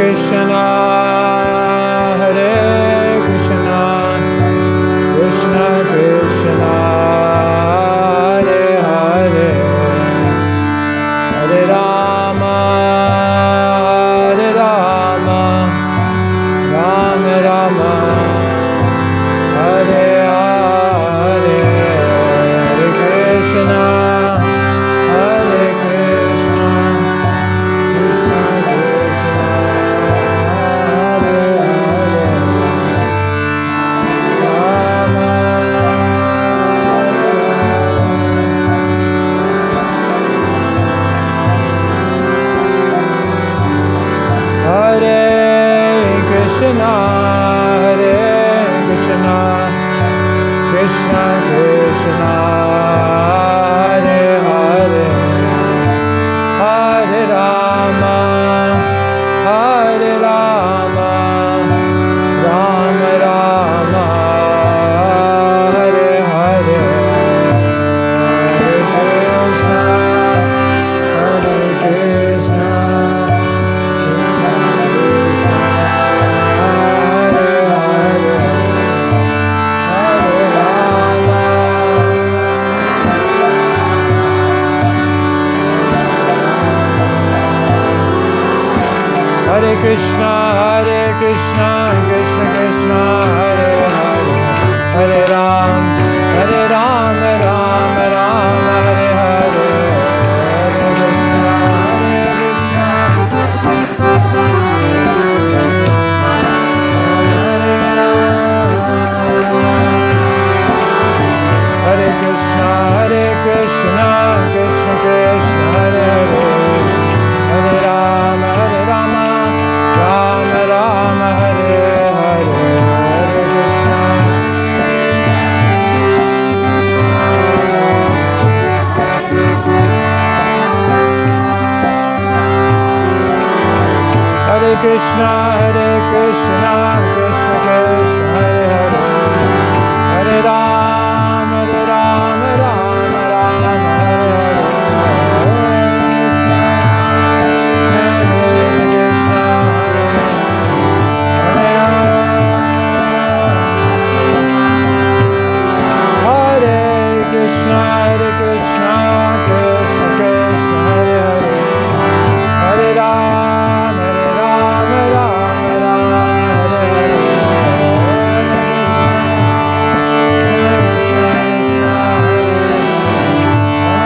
Krishna, Hare Krishna, Krishna Krishna, Hare Hare, Hare Rama, Hare Rama, Rama Rama, Hare Hare, Hare Krishna, Hare Krishna, Krishna Krishna, Hare Hare, Rama, Hare Krishna, Hare Krishna, Krishna Krishna, Hare Hare, Hare Rama, Hare Rama, Rama Rama, Hare Hare, Hare Krishna, Hare Krishna, Krishna Krishna, Hare Hare, Hare Rama, Hare Krishna, Hare Krishna, Krishna Krishna, Hare Hare, Hare Ram, Hare Ram, Ram Ram, Hare Hare, Hare Krishna, Hare Krishna, Hare Krishna, Hare Krishna, Krishna Krishna, Hare Hare, Hare Rama, Hare Rama, Rama Rama, Hare Hare, Hare Krishna, Hare Krishna, Hare Krishna, Krishna Krishna, Hare Hare, Hare Ram, Hare Rama, Rama Rama, Hare Hare, Hare Krishna, Hare Krishna, Krishna Krishna, Hare Hare, Hare Ram, Hare Rama, Rama Rama, Hare Hare, Hare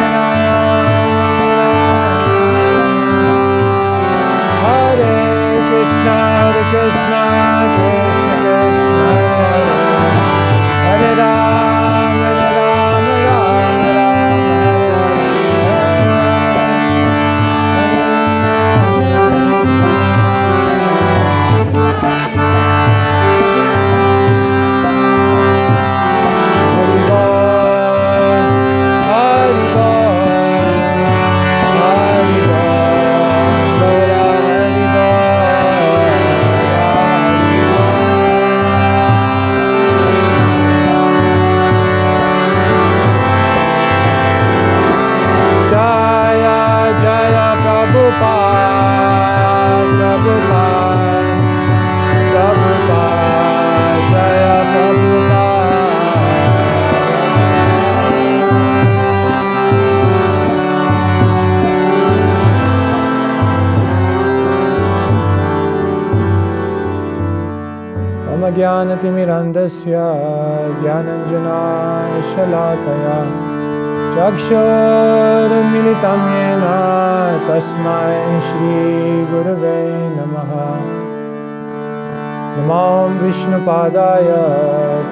Krishna, Hare Krishna, Krishna Krishna, Hare Hare, Hare Ram, Hare Rama, Rama Rama, Hare Jaya Jaya Prabhupada, Prabhupada, Prabhupada, Jaya Prabhupada. Mama Jnanatimirandasya Jnananjana Shalakaya Chakshurmilitam Yena Tasmai Shri Gurave Namaha. Namo Vishnupadaya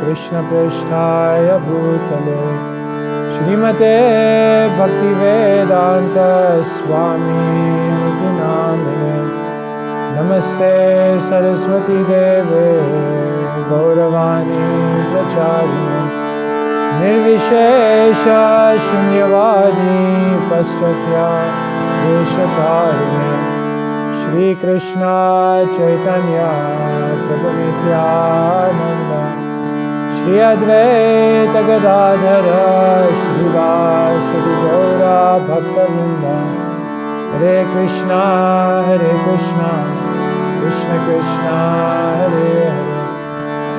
Krishna Presthaya Bhutale Shrimate Bhaktivedanta Swami Niti Namine Namaste Saraswati Deve Gauravani Pracharine Nirvishesha Shunyavadi Paschatya Deshatarine Shri Krishna Chaitanya Prabhu Nityananda Shri Advaita Gadadhara Shri Vasadi Gaura Bhakta Vrinda Hare Krishna Krishna Krishna Krishna Hare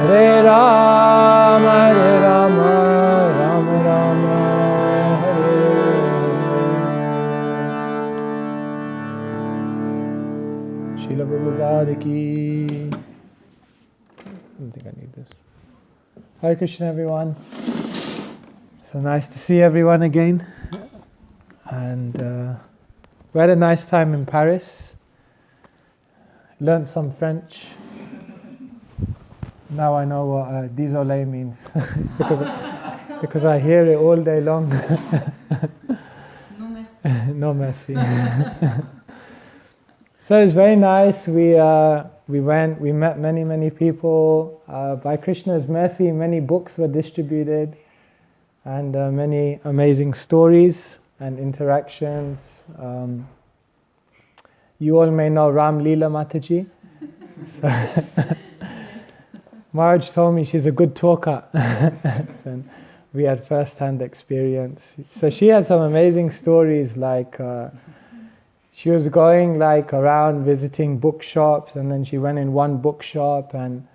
Hare Hare Rama Rama Rama Hare Hare. Srila Prabhupada ki. I don't think I need this. Hare Krishna everyone. So nice to see everyone again. And we had a nice time in Paris. Learned some French. Now I know what désolé means because I hear it all day long. Non merci. No merci. So it was very nice. We met many people. By Krishna's mercy, many books were distributed, and many amazing stories and interactions. You all may know Lila Mataji. So Marge told me she's a good talker. And we had first-hand experience. So she had some amazing stories, like she was going like around visiting bookshops, and then she went in one bookshop and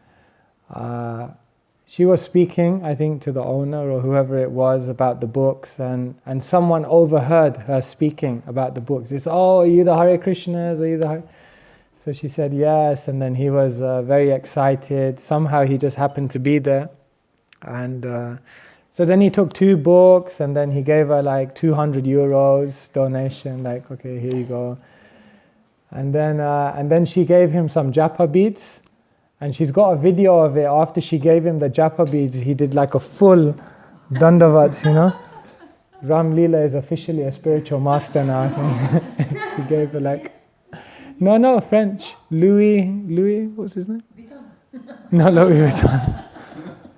she was speaking, I think, to the owner or whoever it was about the books, and someone overheard her speaking about the books. It's, oh, are you the Hare Krishnas? Are you the Hare? So she said yes, and then he was very excited. Somehow he just happened to be there. And so then he took 2 books, and then he gave her like 200 euros donation, like, okay, here you go. And then she gave him some japa beads. And she's got a video of it. After she gave him the japa beads, he did like a full dandavats, you know. Ram Lila is officially a spiritual master now, I think. She gave her like, no, French. Louis, what's his name? Vuitton. No, Louis Vuitton.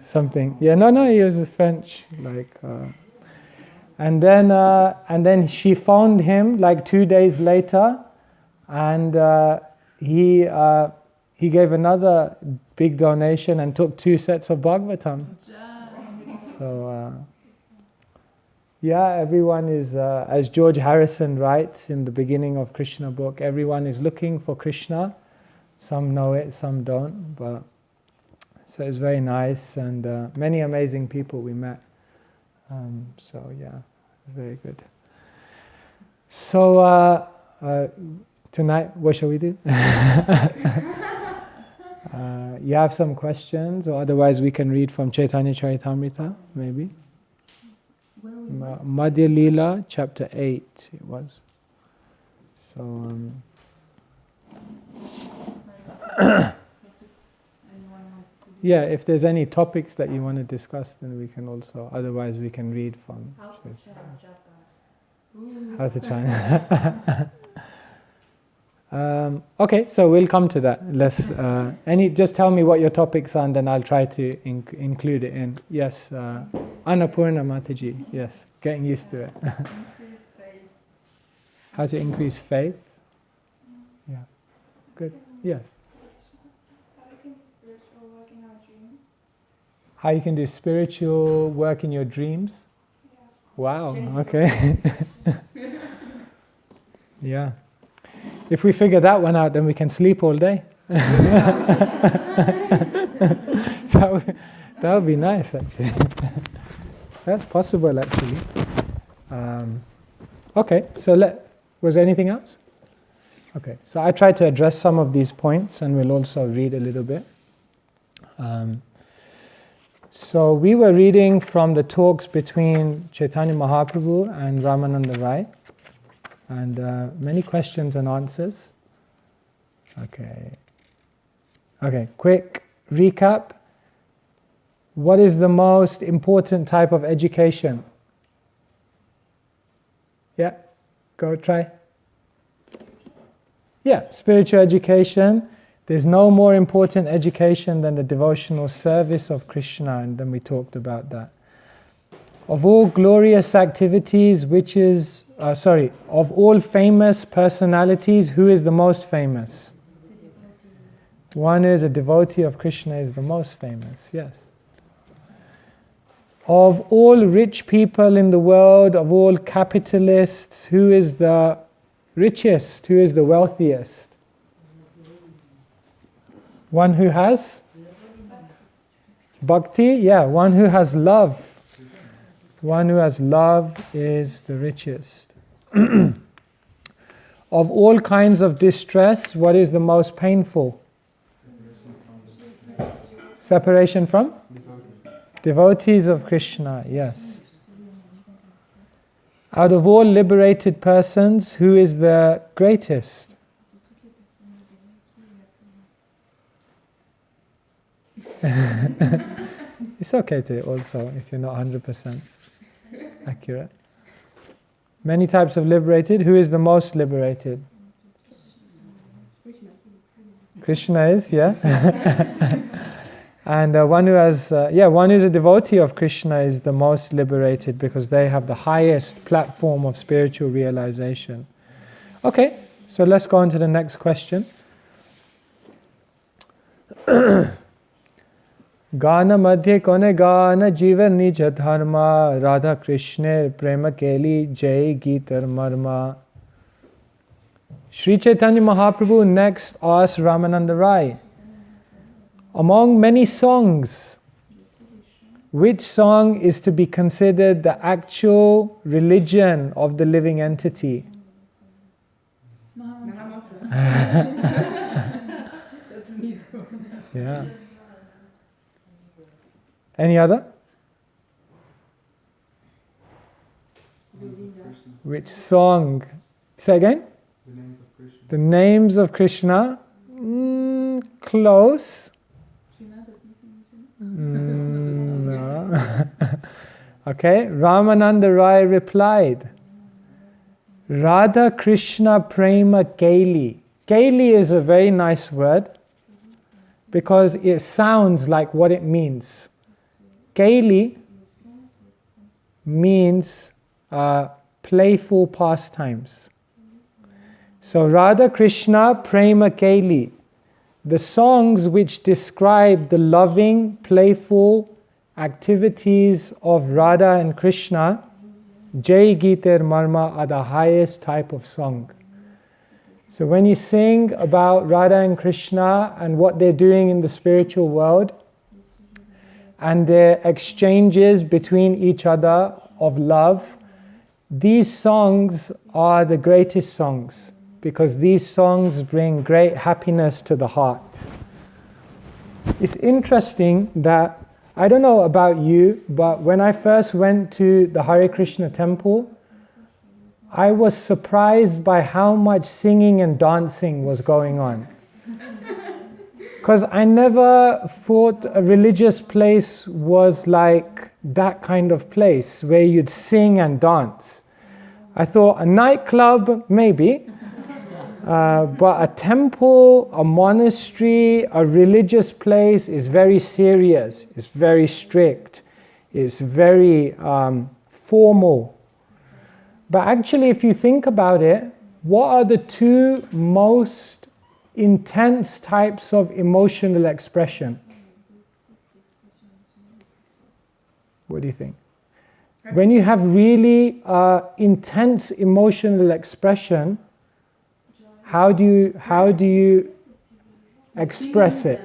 Something. Yeah, no, he was French. Like, and then she phoned him like 2 days later, and he gave another big donation and took 2 sets of Bhagavatam. So, yeah, everyone is, as George Harrison writes in the beginning of Krishna book, everyone is looking for Krishna. Some know it, some don't. But so it's very nice, and many amazing people we met. So, yeah, it's very good. So, tonight, what shall we do? You have some questions, or otherwise we can read from Caitanya Caritamrta, maybe. Madhya Lila, chapter 8 it was. So, yeah, if there's any topics that you want to discuss, then we can also, otherwise we can read from. How to chant. Okay, so we'll come to that. Let's just tell me what your topics are, and then I'll try to include it in. Yes, Annapurna Mataji. Yes, getting used to it. Increase faith. How to increase faith? Yeah, good. Yes. How we can do spiritual work in our dreams? How you can do spiritual work in your dreams? Yeah. Wow. Okay. Yeah. If we figure that one out, then we can sleep all day. That would be nice, actually. That's possible, actually. Okay, so was there anything else? Okay, so I tried to address some of these points, and we'll also read a little bit. So we were reading from the talks between Chaitanya Mahaprabhu and Ramananda Rai. And many questions and answers. Okay, quick recap. What is the most important type of education? Yeah, go try. Yeah, spiritual education. There's no more important education than the devotional service of Krishna, and then we talked about that. Of all glorious activities, of all famous personalities, who is the most famous? One is a devotee of Krishna is the most famous, yes. Of all rich people in the world, of all capitalists, who is the richest, who is the wealthiest? One who has bhakti, yeah, one who has love. One who has love is the richest. Of all kinds of distress, what is the most painful? Separation from? Devotees of Krishna, yes. Out of all liberated persons, who is the greatest? It's okay to also, if you're not 100% accurate. Many types of liberated. Who is the most liberated? Krishna is, yeah. And one who has, one who's a devotee of Krishna is the most liberated because they have the highest platform of spiritual realization. Okay, so let's go on to the next question. Gana Madhya Kone Gana Jiva Nija Dharma Radha Krishna Prema Keli Jai Gitar Marma. Sri Chaitanya Mahaprabhu next asked Ramananda Rai, among many songs, which song is to be considered the actual religion of the living entity? Yeah. Any other? Which song? Say again? The names of Krishna. Close. No. Okay. Ramananda Rai replied, Radha Krishna Prema Keli. Keli is a very nice word because it sounds like what it means. Keli means playful pastimes. So Radha Krishna Prema Keli, the songs which describe the loving, playful activities of Radha and Krishna, Jai Giter Marma, are the highest type of song. So when you sing about Radha and Krishna and what they're doing in the spiritual world, and their exchanges between each other of love, these songs are the greatest songs because these songs bring great happiness to the heart. It's interesting that, I don't know about you, but when I first went to the Hare Krishna temple, I was surprised by how much singing and dancing was going on. Because I never thought a religious place was like that kind of place where you'd sing and dance. I thought a nightclub, maybe, but a temple, a monastery, a religious place is very serious, it's very strict, it's very formal. But actually, if you think about it, what are the two most intense types of emotional expression? What do you think? When you have really intense emotional expression, how do you express it?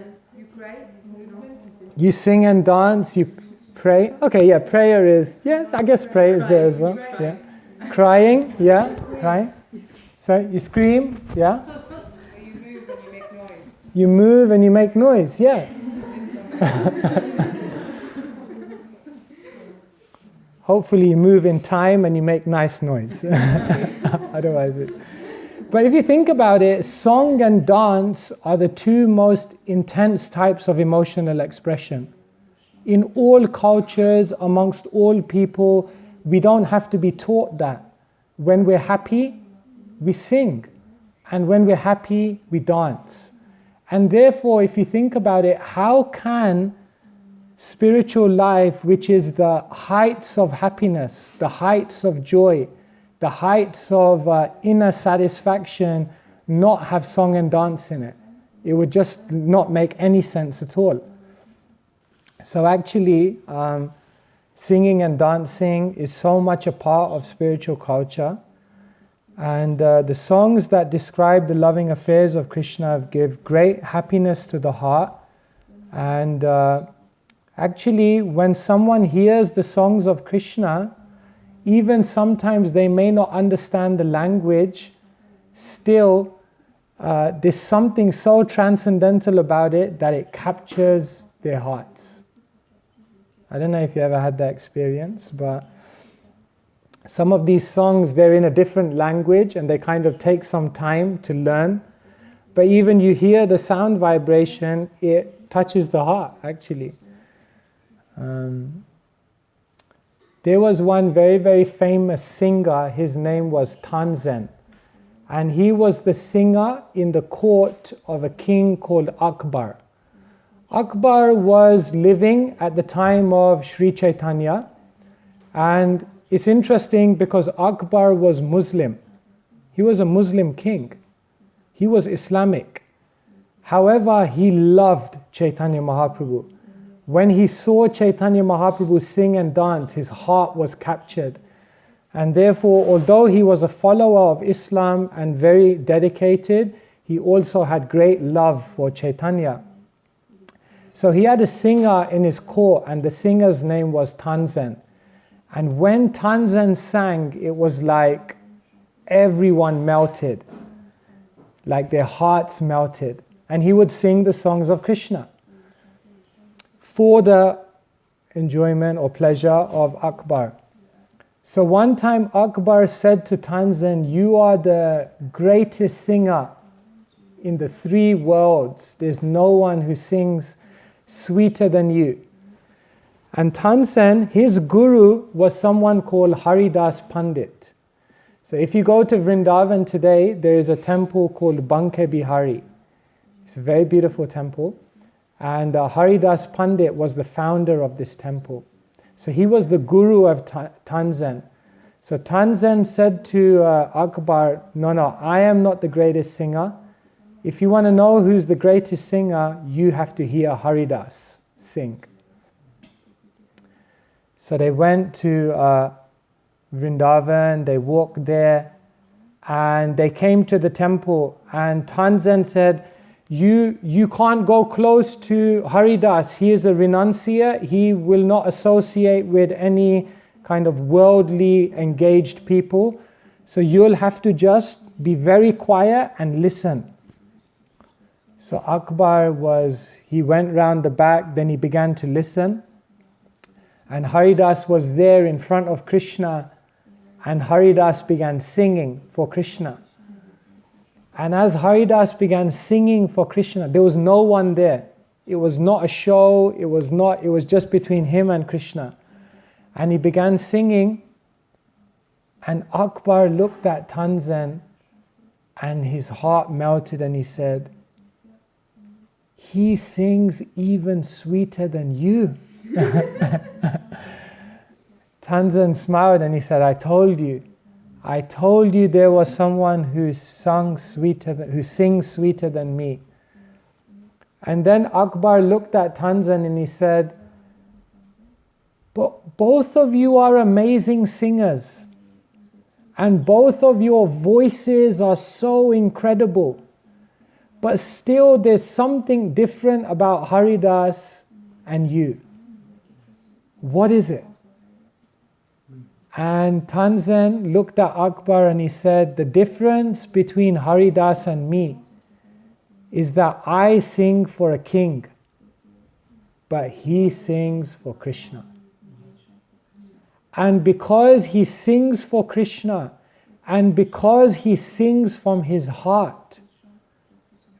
You sing and dance, you pray. Okay, yeah, prayer is, yeah, I guess prayer is there as well. Yeah. Crying, yeah, crying. So you scream, yeah. You move and you make noise, yeah. Hopefully you move in time and you make nice noise. Otherwise it... But if you think about it, song and dance are the two most intense types of emotional expression. In all cultures, amongst all people, we don't have to be taught that. When we're happy, we sing. And when we're happy, we dance. And therefore, if you think about it, how can spiritual life, which is the heights of happiness, the heights of joy, the heights of inner satisfaction, not have song and dance in it? It would just not make any sense at all. So actually, singing and dancing is so much a part of spiritual culture. And the songs that describe the loving affairs of Krishna give great happiness to the heart. And actually, when someone hears the songs of Krishna, even sometimes they may not understand the language, still there's something so transcendental about it that it captures their hearts. I don't know if you ever had that experience, but some of these songs, they're in a different language and they kind of take some time to learn. But even you hear the sound vibration, it touches the heart, actually. There was one very, very famous singer. His name was Tansen. And he was the singer in the court of a king called Akbar. Akbar was living at the time of Sri Caitanya. And it's interesting because Akbar was Muslim. He was a Muslim king. He was Islamic. However, he loved Chaitanya Mahaprabhu. When he saw Chaitanya Mahaprabhu sing and dance, his heart was captured. And therefore, although he was a follower of Islam and very dedicated, he also had great love for Chaitanya. So he had a singer in his court, and the singer's name was Tansen. And when Tansen sang, it was like everyone melted, like their hearts melted. And he would sing the songs of Krishna for the enjoyment or pleasure of Akbar. So one time Akbar said to Tansen, "You are the greatest singer in the three worlds. There's no one who sings sweeter than you." And Tansen, his guru was someone called Haridas Pandit. So if you go to Vrindavan today, there is a temple called Banke Bihari. It's a very beautiful temple. And Haridas Pandit was the founder of this temple. So he was the guru of Tansen. So Tansen said to Akbar, no, I am not the greatest singer. If you want to know who's the greatest singer, you have to hear Haridas sing. So they went to Vrindavan, they walked there, and they came to the temple, and Tansen said, you can't go close to Haridas. He is a renunciate. He will not associate with any kind of worldly engaged people. So you'll have to just be very quiet and listen. So Akbar he went round the back, then he began to listen. And Haridas was there in front of Krishna, and Haridas began singing for Krishna. And as Haridas began singing for Krishna, there was no one there. It was not a show, it was just between him and Krishna. And he began singing, and Akbar looked at Tansen, and his heart melted, and he said, "He sings even sweeter than you." Tansen smiled and he said, I told you there was someone who sings sweeter than me. And then Akbar looked at Tansen and he said, but both of you are amazing singers, and both of your voices are so incredible, but still there's something different about Haridas and you. What is it? And Tansen looked at Akbar and he said, the difference between Haridas and me is that I sing for a king, but he sings for Krishna. And because he sings for Krishna, and because he sings from his heart,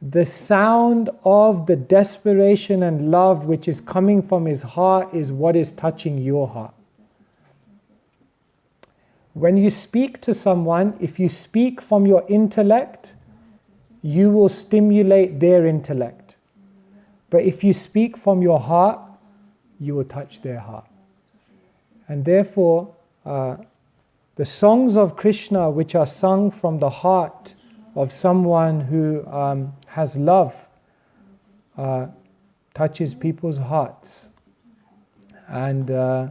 the sound of the desperation and love which is coming from his heart is what is touching your heart. When you speak to someone, if you speak from your intellect, you will stimulate their intellect. But if you speak from your heart, you will touch their heart. And therefore, the songs of Krishna which are sung from the heart of someone who has love touches people's hearts. And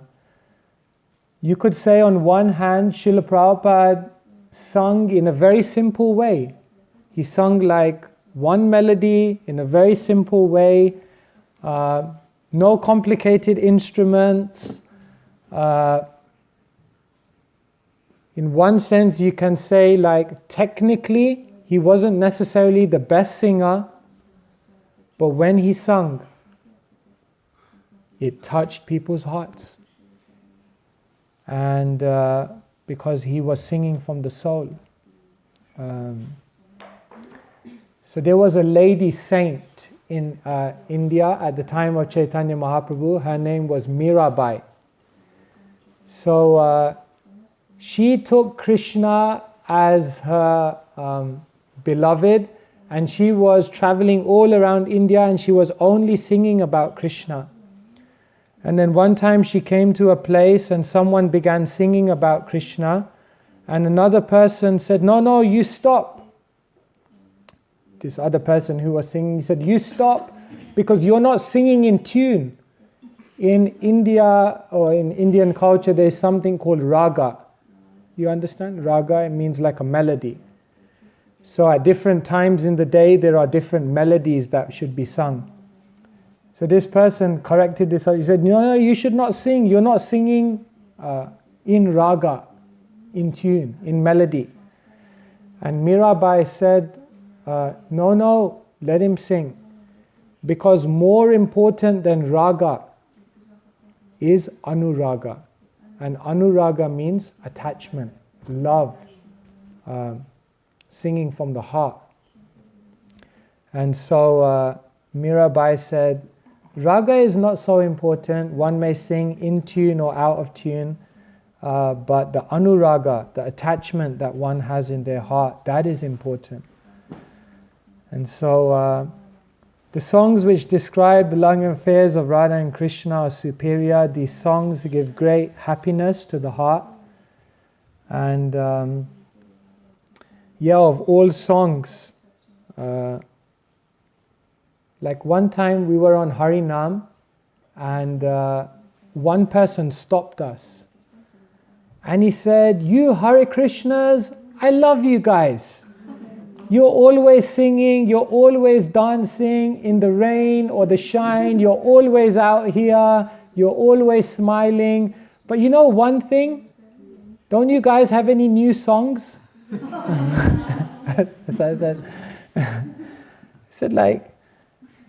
you could say on one hand, Srila Prabhupada sung in a very simple way. He sung like one melody in a very simple way, no complicated instruments. In one sense, you can say, like, technically, he wasn't necessarily the best singer, but when he sung, it touched people's hearts. And because he was singing from the soul. So there was a lady saint in India at the time of Chaitanya Mahaprabhu. Her name was Mirabai. So she took Krishna as her beloved, and she was traveling all around India, and she was only singing about Krishna. And then one time she came to a place and someone began singing about Krishna, and another person said, no, you stop. This other person who was singing, he said, you stop, because you're not singing in tune. In India, or in Indian culture, there's something called raga. You understand? Raga, it means like a melody. So at different times in the day, there are different melodies that should be sung. So this person corrected this. He said, no, you should not sing. You're not singing in raga, in tune, in melody. And Mirabai said, no, let him sing. Because more important than raga is anuraga. And anuraga means attachment, love, singing from the heart. And so Mirabai said, raga is not so important. One may sing in tune or out of tune, but the anuraga, the attachment that one has in their heart, that is important. And so the songs which describe the loving affairs of Radha and Krishna are superior. These songs give great happiness to the heart. And of all songs, like one time we were on Harinam, and one person stopped us. And he said, you Hare Krishnas, I love you guys. You're always singing, you're always dancing in the rain or the shine, you're always out here, you're always smiling. But you know one thing? Don't you guys have any new songs? So I said like,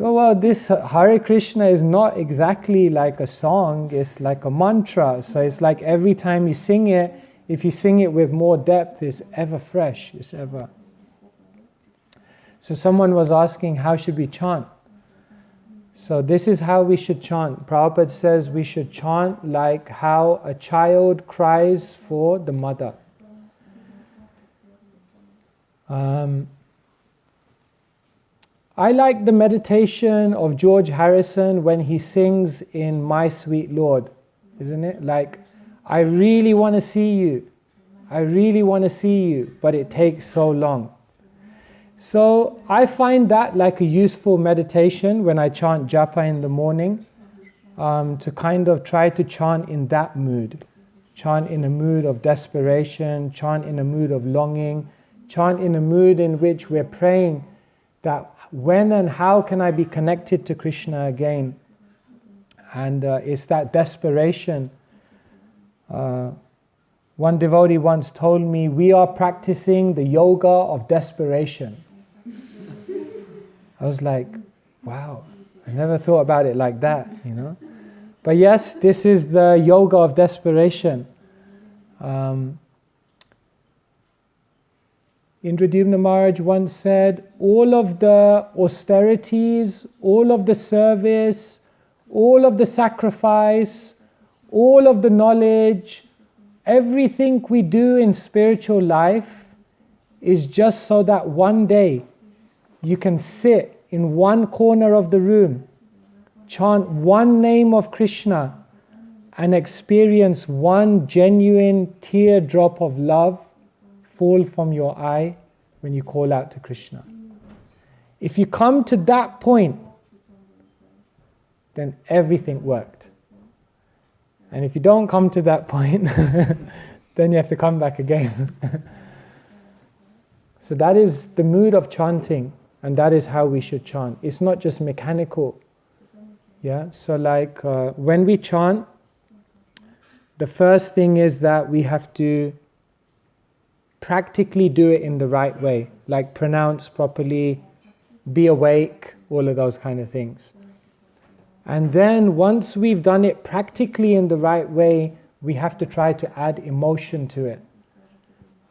oh, well, this Hare Krishna is not exactly like a song, it's like a mantra. So it's like every time you sing it, if you sing it with more depth, it's ever fresh, it's ever... So someone was asking, how should we chant? So this is how we should chant. Prabhupada says we should chant like how a child cries for the mother. I like the meditation of George Harrison when he sings in My Sweet Lord, isn't it? Like, I really want to see you. I really want to see you, but it takes so long. So I find that like a useful meditation when I chant japa in the morning, to kind of try to chant in that mood. Chant in a mood of desperation, chant in a mood of longing, chant in a mood in which we're praying that when and how can I be connected to Krishna again? And it's that desperation. One devotee once told me, we are practicing the yoga of desperation. I was like, wow, I never thought about it like that, you know. But yes, this is the yoga of desperation. Indradyumna Maharaj once said, all of the austerities, all of the service, all of the sacrifice, all of the knowledge, everything we do in spiritual life is just so that one day you can sit in one corner of the room, chant one name of Krishna, and experience one genuine teardrop of love fall from your eye when you call out to Krishna. If you come to that point, then everything worked. And if you don't come to that point, then you have to come back again. So that is the mood of chanting, and that is how we should chant. It's not just mechanical. Yeah. So like when we chant, the first thing is that we have to practically do it in the right way, like pronounce properly, be awake, all of those kind of things. And then once we've done it practically in the right way, we have to try to add emotion to it.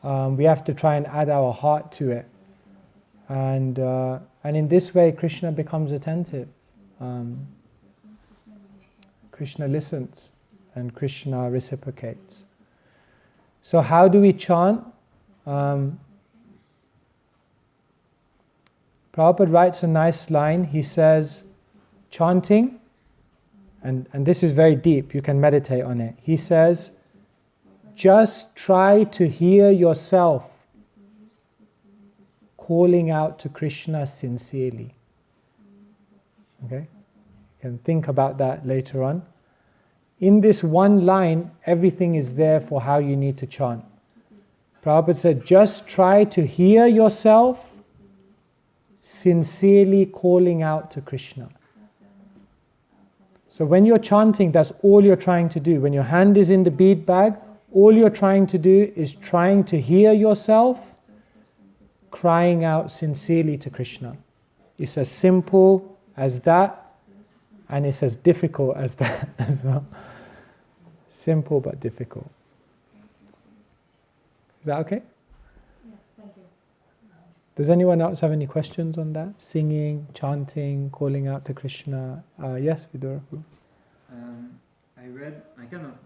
We have to try and add our heart to it. And in this way, Krishna becomes attentive. Krishna listens and Krishna reciprocates. So how do we chant? Prabhupada writes a nice line. He says, chanting, and this is very deep, you can meditate on it. He says, just try to hear yourself calling out to Krishna sincerely. Okay? You can think about that later on. In this one line, everything is there for how you need to chant. Prabhupada said, just try to hear yourself sincerely calling out to Krishna. So when you're chanting, that's all you're trying to do. When your hand is in the bead bag, all you're trying to do is trying to hear yourself crying out sincerely to Krishna. It's as simple as that, and it's as difficult as that as well. Simple but difficult. Is that okay? Yes, thank you. Does anyone else have any questions on that? Singing, chanting, calling out to Krishna? Yes, Vidura. I cannot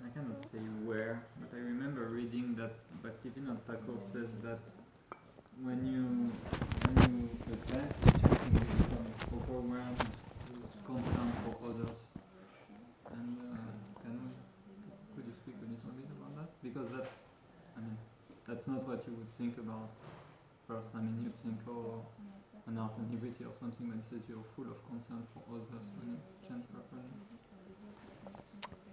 say where, but I remember reading that Bhaktivinoda Thakur says that when you advance in chanting, you become overwhelmed with concern for others. And could you speak a little bit about that? Because that's not what you would think about first. You'd think, an art inhibitor or something that says you're full of concern for others when you chant properly.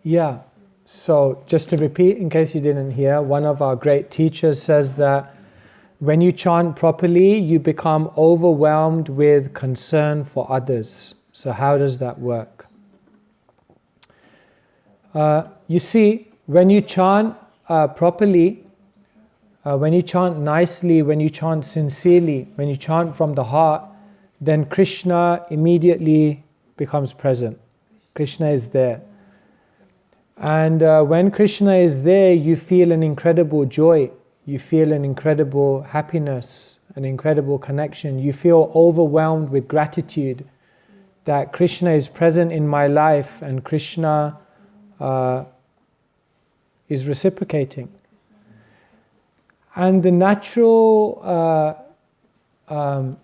Yeah, so just to repeat in case you didn't hear, one of our great teachers says that when you chant properly, you become overwhelmed with concern for others. So how does that work? You see, when you chant properly, when you chant nicely, when you chant sincerely, when you chant from the heart, then Krishna immediately becomes present. Krishna is there. And when Krishna is there, you feel an incredible joy. You feel an incredible happiness, an incredible connection. You feel overwhelmed with gratitude that Krishna is present in my life and Krishna is reciprocating. And the natural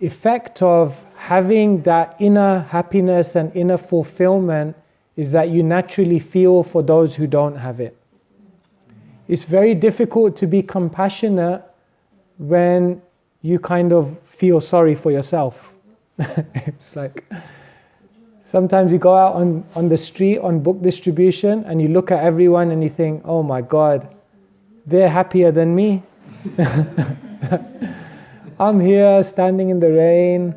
effect of having that inner happiness and inner fulfillment is that you naturally feel for those who don't have it. It's very difficult to be compassionate when you kind of feel sorry for yourself. It's like sometimes you go out on the street on book distribution and you look at everyone and you think, oh my God, they're happier than me. I'm here standing in the rain.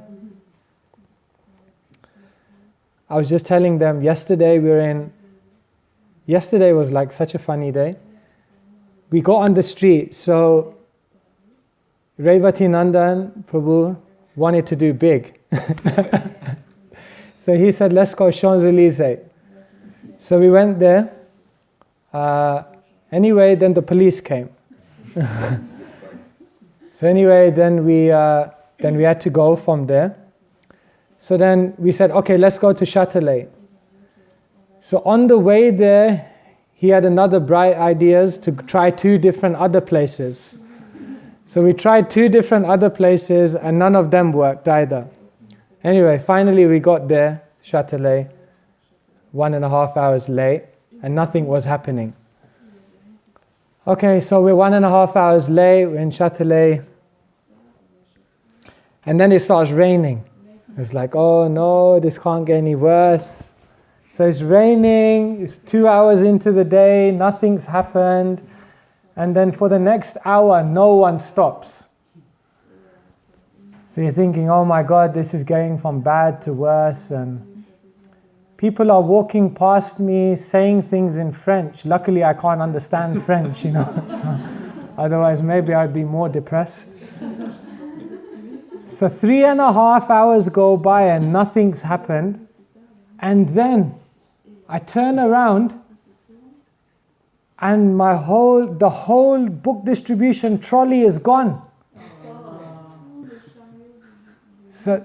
I was just telling them yesterday was like such a funny day. We got on the street, so Revati Nandan Prabhu wanted to do big. So he said, let's go Champs-Élysées. So we went there. Anyway, then the police came. So anyway, then we had to go from there. So then we said, okay, let's go to Châtelet. So on the way there, he had another bright ideas to try 2 different other places. So we tried 2 different other places and none of them worked either. Anyway, finally we got there, Châtelet, 1.5 hours late, and nothing was happening. Okay, so we're 1.5 hours late, we're in Châtelet, and then it starts raining. It's like, oh no, this can't get any worse. So it's raining, it's 2 hours into the day, nothing's happened. And then for the next hour, no one stops. So you're thinking, oh my God, this is going from bad to worse, and people are walking past me saying things in French. Luckily I can't understand French, so otherwise maybe I'd be more depressed. So 3.5 hours go by and nothing's happened, and then I turn around and the whole book distribution trolley is gone. So,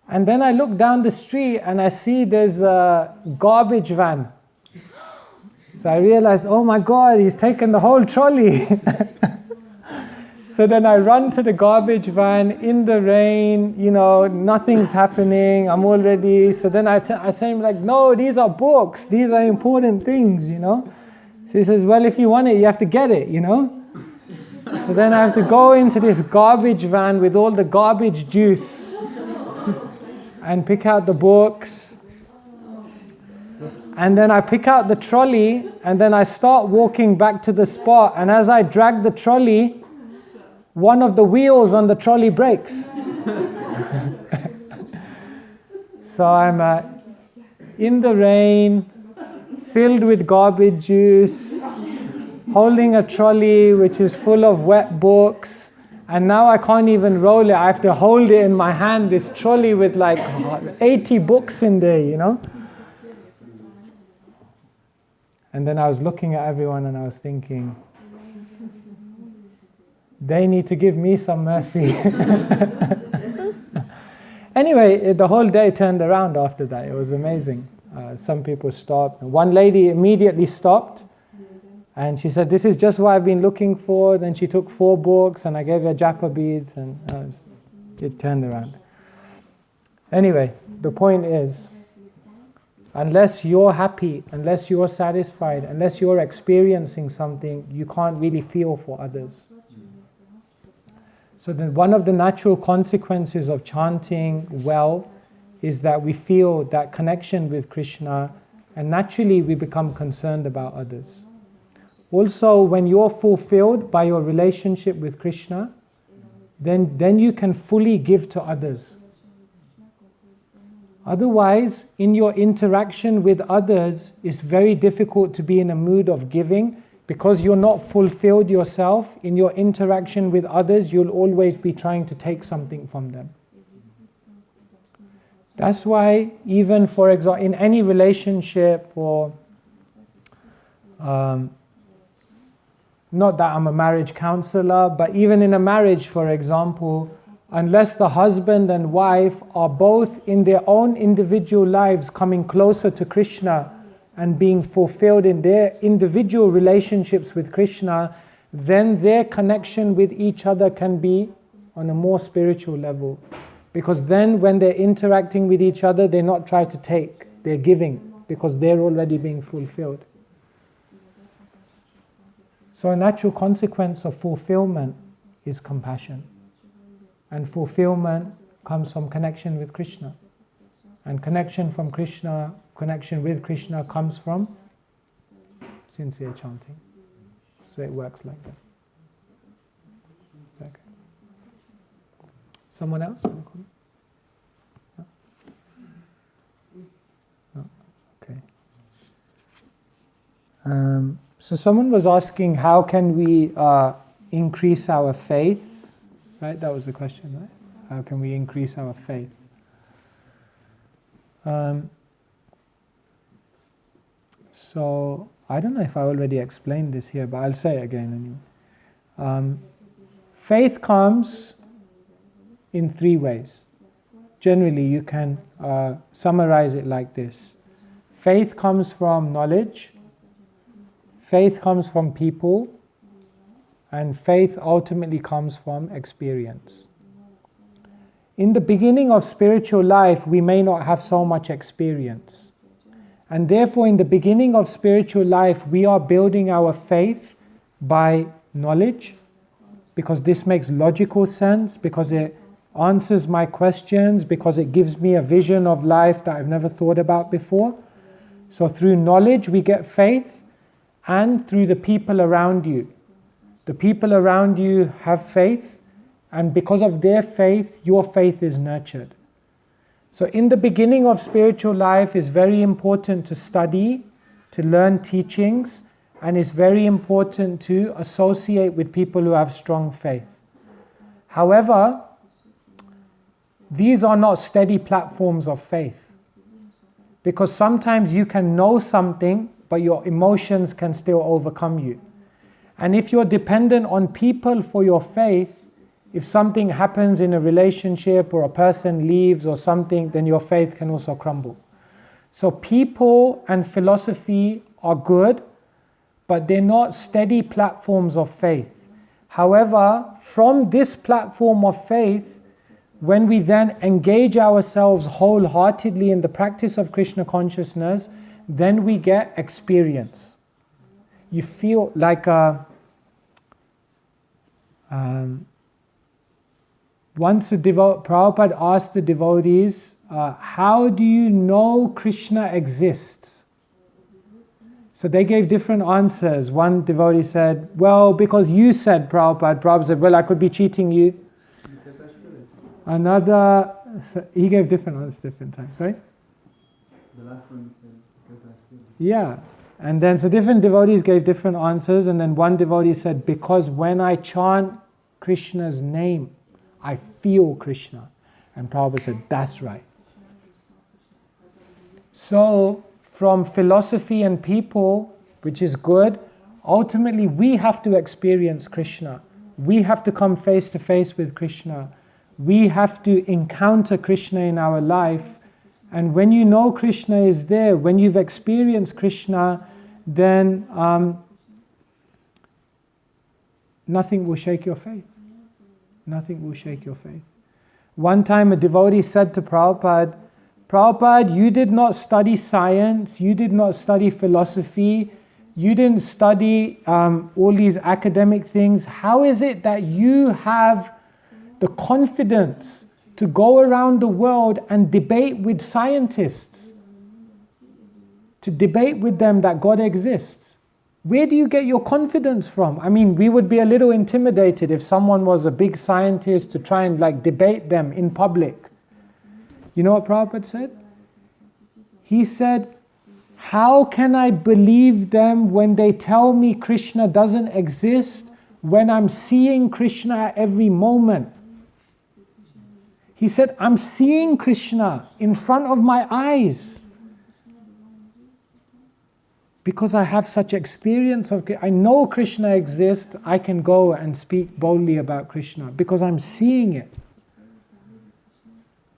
and then I look down the street and I see there's a garbage van. So I realized, oh my God, he's taken the whole trolley. So then I run to the garbage van in the rain, nothing's happening, I'm all ready. So then I say him like, no, these are books, these are important things, So he says, well, if you want it, you have to get it, So then I have to go into this garbage van with all the garbage juice and pick out the books. And then I pick out the trolley and then I start walking back to the spot. And as I drag the trolley, one of the wheels on the trolley breaks. So I'm in the rain, filled with garbage juice, holding a trolley which is full of wet books, and now I can't even roll it. I have to hold it in my hand, this trolley with like 80 books in there, And then I was looking at everyone and I was thinking, they need to give me some mercy. Anyway, the whole day turned around after that. It was amazing. Some people stopped. One lady immediately stopped and she said, this is just what I've been looking for. Then she took 4 books and I gave her japa beads and it turned around. Anyway, the point is, unless you're happy, unless you're satisfied, unless you're experiencing something, you can't really feel for others. So then one of the natural consequences of chanting well is that we feel that connection with Krishna, and naturally we become concerned about others. Also, when you're fulfilled by your relationship with Krishna, then you can fully give to others. Otherwise, in your interaction with others, it's very difficult to be in a mood of giving, because you're not fulfilled yourself. In your interaction with others, you'll always be trying to take something from them. That's why even, for example, in any relationship, or not that I'm a marriage counselor, but even in a marriage, for example, unless the husband and wife are both in their own individual lives coming closer to Krishna and being fulfilled in their individual relationships with Krishna, then their connection with each other can be on a more spiritual level. Because then when they're interacting with each other, they're not trying to take, they're giving, because they're already being fulfilled. So a natural consequence of fulfillment is compassion. And fulfillment comes from connection with Krishna. And connection with Krishna comes from sincere chanting. So it works like that. Okay. Someone else? No? No? Okay. So someone was asking, how can we increase our faith? Right? That was the question, right? How can we increase our faith? So, I don't know if I already explained this here, but I'll say it again anyway. Faith comes in 3 ways. Generally, you can summarize it like this. Faith comes from knowledge, faith comes from people, and faith ultimately comes from experience. In the beginning of spiritual life, we may not have so much experience. And therefore, in the beginning of spiritual life, we are building our faith by knowledge, because this makes logical sense, because it answers my questions, because it gives me a vision of life that I've never thought about before. So through knowledge, we get faith, and through the people around you. The people around you have faith, and because of their faith, your faith is nurtured. So in the beginning of spiritual life, it's very important to study, to learn teachings, and it's very important to associate with people who have strong faith. However, these are not steady platforms of faith. Because sometimes you can know something, but your emotions can still overcome you. And if you're dependent on people for your faith, if something happens in a relationship or a person leaves or something, then your faith can also crumble. So people and philosophy are good, but they're not steady platforms of faith. However, from this platform of faith, when we then engage ourselves wholeheartedly in the practice of Krishna consciousness, then we get experience. You feel like once Prabhupada asked the devotees, how do you know Krishna exists? So they gave different answers. One devotee said, well, because you said, Prabhupada. Prabhupada said, well, I could be cheating you. Another, he gave different answers different times. Sorry? The last one said, because I feel. Yeah. And then so different devotees gave different answers, and then one devotee said, because when I chant Krishna's name, I feel Krishna. And Prabhupada said, that's right. So, from philosophy and people, which is good, ultimately we have to experience Krishna. We have to come face to face with Krishna. We have to encounter Krishna in our life. And when you know Krishna is there, when you've experienced Krishna, then nothing will shake your faith. Nothing will shake your faith. One time a devotee said to Prabhupada, Prabhupada, you did not study science, you did not study philosophy, you didn't study all these academic things. How is it that you have the confidence to go around the world and debate with scientists? To debate with them that God exists? Where do you get your confidence from? I mean, we would be a little intimidated if someone was a big scientist to try and debate them in public. You know what Prabhupada said? He said, how can I believe them when they tell me Krishna doesn't exist when I'm seeing Krishna at every moment? He said, I'm seeing Krishna in front of my eyes. Because I have such experience of, I know Krishna exists, I can go and speak boldly about Krishna because I'm seeing it.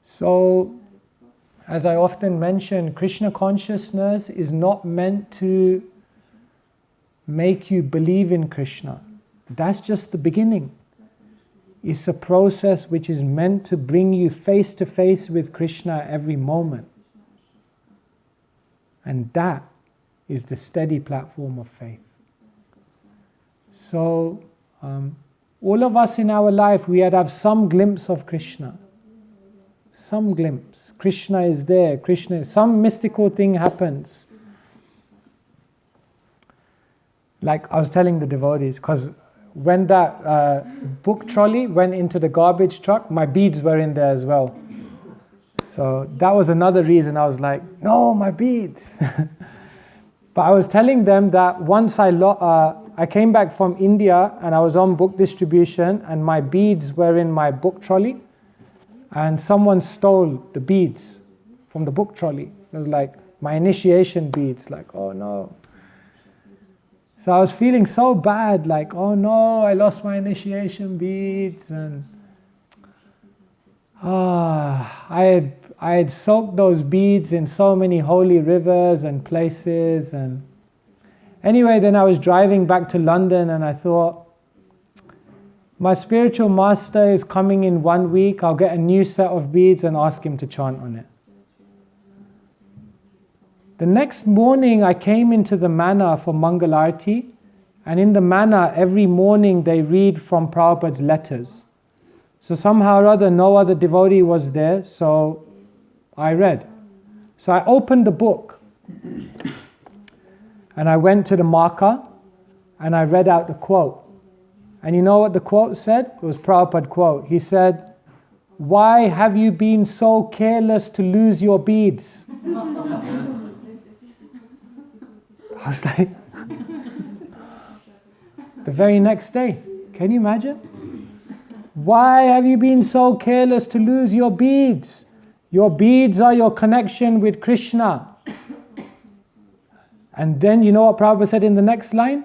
So, as I often mention, Krishna consciousness is not meant to make you believe in Krishna. That's just the beginning. It's a process which is meant to bring you face to face with Krishna every moment. And that is the steady platform of faith. So, all of us in our life, we had to have some glimpse of Krishna. Some glimpse. Krishna is there. Some mystical thing happens. Like I was telling the devotees, because when that book trolley went into the garbage truck, my beads were in there as well. So that was another reason I was like, no, my beads. But I was telling them that once I came back from India and I was on book distribution and my beads were in my book trolley and someone stole the beads from the book trolley. It was like my initiation beads, like, oh no. So I was feeling so bad, like, oh no, I lost my initiation beads. And I had soaked those beads in so many holy rivers and places. And anyway, then I was driving back to London and I thought, my spiritual master is coming in 1 week. I'll get a new set of beads and ask him to chant on it. The next morning I came into the manor for Mangal Arati, and in the manor every morning they read from Prabhupada's letters. So somehow or other no other devotee was there, so I read. So I opened the book and I went to the marker and I read out the quote. And you know what the quote said? It was Prabhupada quote. He said, "Why have you been so careless to lose your beads?" I was like, the very next day. Can you imagine? Why have you been so careless to lose your beads? Your beads are your connection with Krishna. And then you know what Prabhupada said in the next line?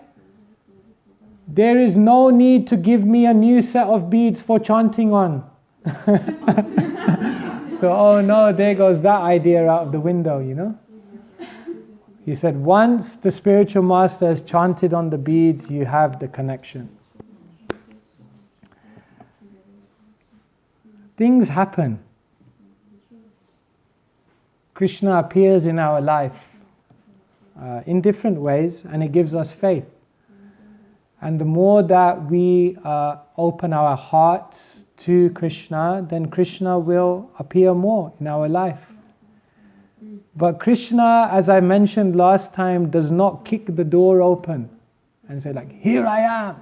There is no need to give me a new set of beads for chanting on. So, oh no, there goes that idea out of the window, you know. He said, once the spiritual master has chanted on the beads, you have the connection. Things happen. Krishna appears in our life in different ways, and it gives us faith. And the more that we open our hearts to Krishna, then Krishna will appear more in our life. But Krishna, as I mentioned last time, does not kick the door open and say like, "Here I am."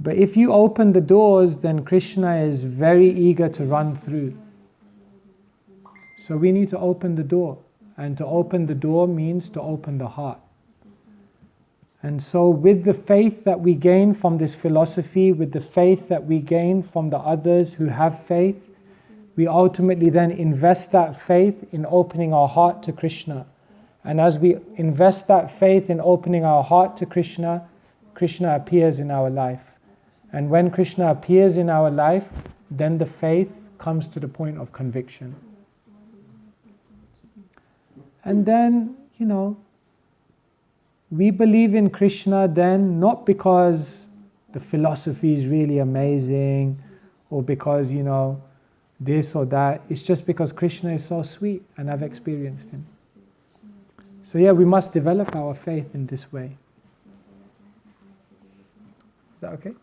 But if you open the doors, then Krishna is very eager to run through. So we need to open the door. And to open the door means to open the heart. And so with the faith that we gain from this philosophy, with the faith that we gain from the others who have faith, we ultimately then invest that faith in opening our heart to Krishna. And as we invest that faith in opening our heart to Krishna, Krishna appears in our life. And when Krishna appears in our life, then the faith comes to the point of conviction. And then, you know, we believe in Krishna then not because the philosophy is really amazing or because, you know, this or that. It's just because Krishna is so sweet and I've experienced him. So yeah, we must develop our faith in this way. Is that okay?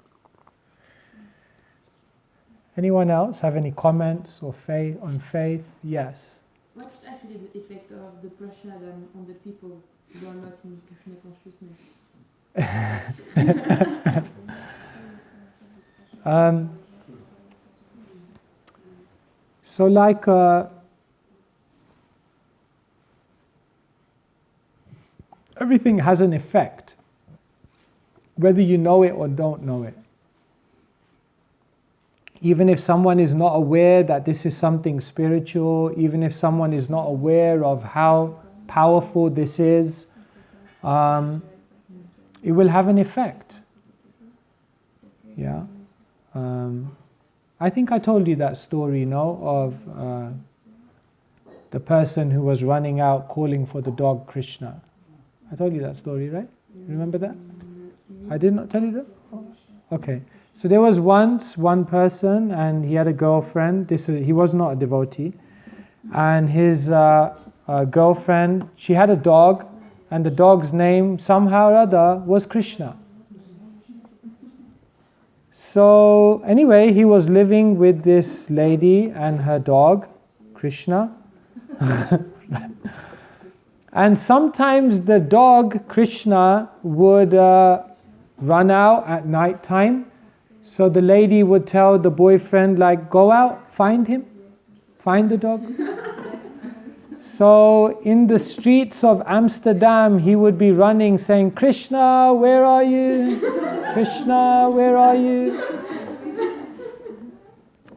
Anyone else have any comments or faith on faith? Yes. What's actually the effect of the prashadam on the people who are not in Krishna consciousness? So like everything has an effect, whether you know it or don't know it. Even if someone is not aware that this is something spiritual, even if someone is not aware of how powerful this is, it will have an effect. Yeah. I think I told you that story, no, of the person who was running out calling for the dog Krishna. I told you that story, right? Remember that? I did not tell you that? Oh, okay. So there was once one person and he had a girlfriend. He was not a devotee. And his girlfriend, she had a dog, and the dog's name somehow or other was Krishna. So anyway, he was living with this lady and her dog, Krishna. And sometimes the dog, Krishna, would run out at night time. So the lady would tell the boyfriend, like, go out, find him, find the dog. So in the streets of Amsterdam, he would be running saying, Krishna, where are you? Krishna, where are you?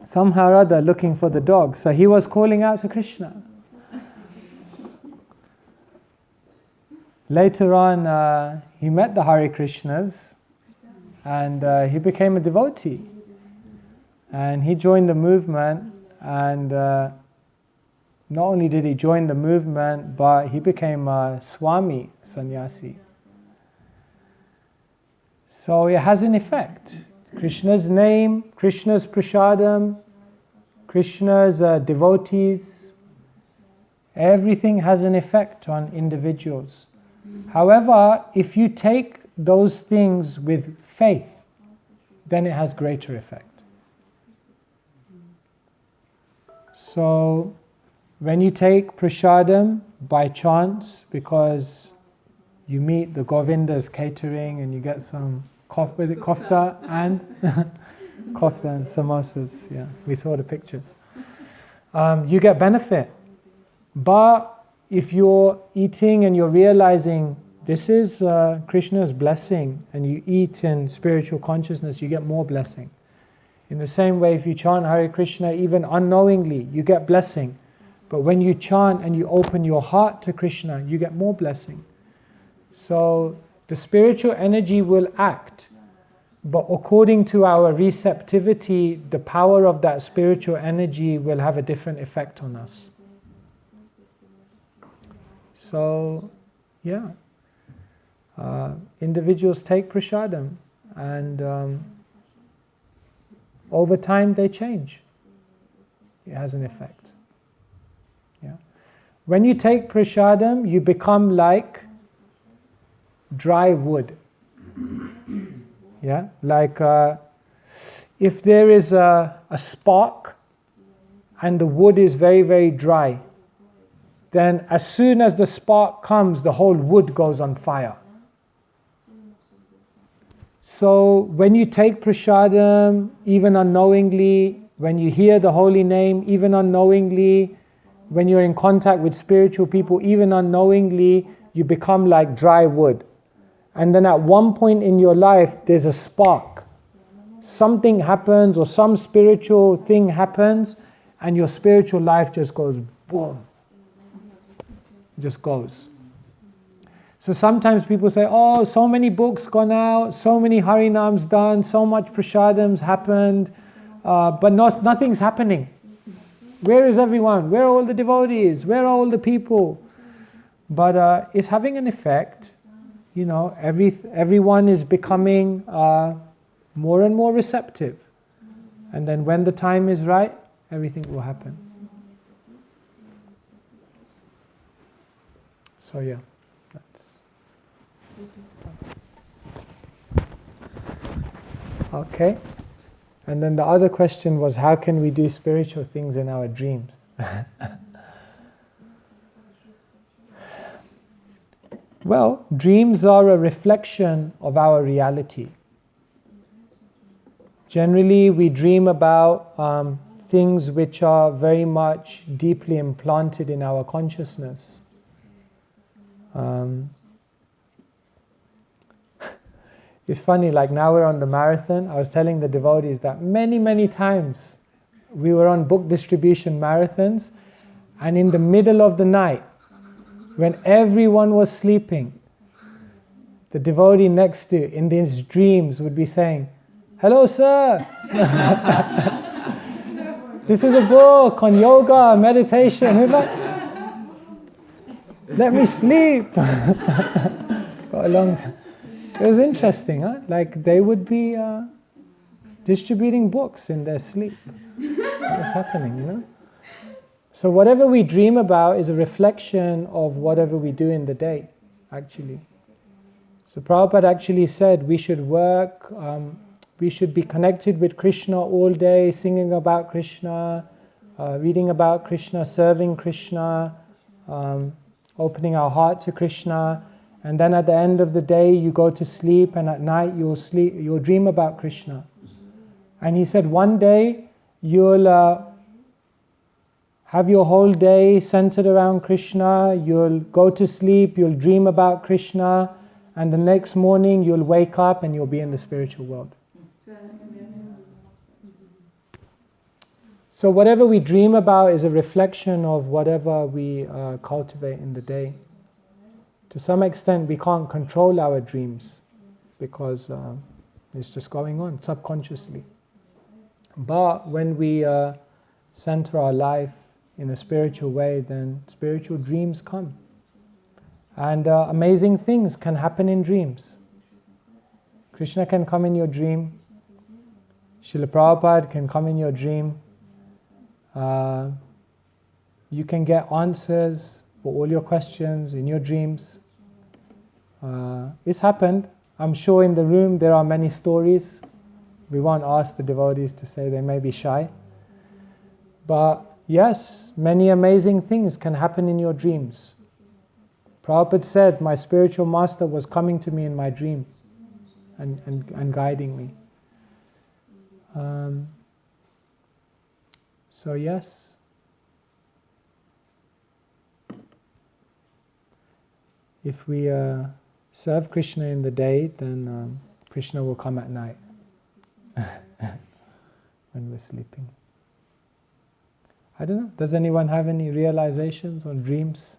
Somehow or other looking for the dog. So he was calling out to Krishna. Later on, he met the Hare Krishnas and he became a devotee. And he joined the movement, and not only did he join the movement, but he became a Swami, sannyasi. So it has an effect. Krishna's name, Krishna's prasadam, Krishna's devotees, everything has an effect on individuals. However, if you take those things with faith, then it has greater effect. So, when you take prasadam by chance, because you meet the Govinda's catering and you get some kofta and kofta and samosas. Yeah, we saw the pictures. You get benefit. But if you're eating and you're realizing this is Krishna's blessing, and you eat in spiritual consciousness, you get more blessing. In the same way, if you chant Hare Krishna even unknowingly, you get blessing. But when you chant and you open your heart to Krishna, you get more blessing. So the spiritual energy will act, but according to our receptivity, the power of that spiritual energy will have a different effect on us. So, yeah. Individuals take prasadam, and over time they change. It has an effect. Yeah. When you take prasadam, you become like dry wood. Yeah, like if there is a spark and the wood is very, very dry, then as soon as the spark comes, the whole wood goes on fire. So when you take prasadam, even unknowingly, when you hear the holy name, even unknowingly, when you're in contact with spiritual people, even unknowingly, you become like dry wood. And then at one point in your life, there's a spark. Something happens or some spiritual thing happens, and your spiritual life just goes boom. Just goes. So sometimes people say, oh, so many books gone out, so many harinams done, so much prasadams happened, but nothing's happening. Where is everyone? Where are all the devotees? Where are all the people? But it's having an effect. You know, everyone is becoming more and more receptive. And then when the time is right, everything will happen. So yeah. Okay. And then the other question was, how can we do spiritual things in our dreams? Well, dreams are a reflection of our reality. Generally, we dream about things which are very much deeply implanted in our consciousness. It's funny, like now we're on the marathon. I was telling the devotees that many, many times we were on book distribution marathons, and in the middle of the night, when everyone was sleeping, the devotee next to, in his dreams, would be saying, "Hello, sir. This is a book on yoga, meditation." He's like, "Let me sleep." Got along. It was interesting, huh? Like they would be distributing books in their sleep. What was happening, you know? So whatever we dream about is a reflection of whatever we do in the day, actually. So Prabhupada actually said we should work, we should be connected with Krishna all day, singing about Krishna, reading about Krishna, serving Krishna, opening our heart to Krishna. And then at the end of the day, you go to sleep, and at night you'll dream about Krishna. And he said one day you'll have your whole day centered around Krishna, you'll go to sleep, you'll dream about Krishna, and the next morning you'll wake up and you'll be in the spiritual world. So whatever we dream about is a reflection of whatever we cultivate in the day. To some extent, we can't control our dreams because it's just going on subconsciously. But when we center our life in a spiritual way, then spiritual dreams come. And amazing things can happen in dreams. Krishna can come in your dream. Srila Prabhupada can come in your dream. You can get answers for all your questions in your dreams. It's happened. I'm sure in the room there are many stories. We won't ask the devotees to say, they may be shy. But yes, many amazing things can happen in your dreams. Prabhupada said, my spiritual master was coming to me in my dream. and guiding me. So yes, if we serve Krishna in the day, then Krishna will come at night when we're sleeping. I don't know, does anyone have any realizations on dreams?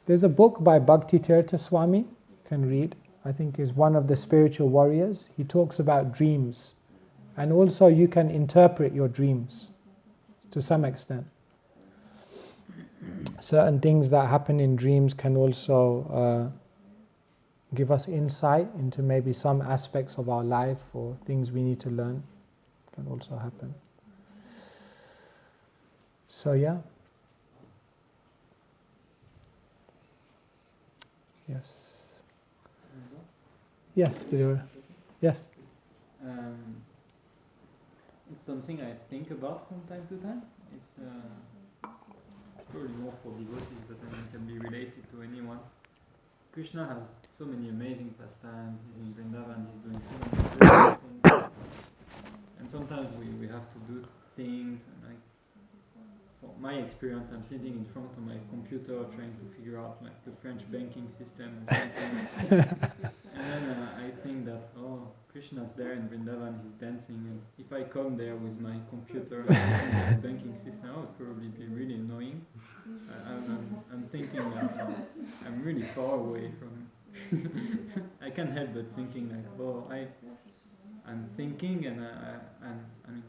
There's a book by Bhakti Tirtha Swami, you can read. I think is one of the spiritual warriors. He talks about dreams. And also you can interpret your dreams to some extent. Certain things that happen in dreams can also give us insight into maybe some aspects of our life or things we need to learn. Can also happen. So yeah. Yes. Yes, Vidura. Yes. It's something I think about from time to time. It's probably more for devotees, but then it can be related to anyone. Krishna has so many amazing pastimes. He's in Vrindavan, he's doing so many great things. And sometimes we have to do things, and from my experience, I'm sitting in front of my computer trying to figure out the French banking system or something. And then I think that, Krishna's there in Vrindavan, he's dancing, and if I come there with my computer and the banking system, it would probably be really annoying. I'm thinking that I'm really far away from I can't help but thinking I'm thinking and I'm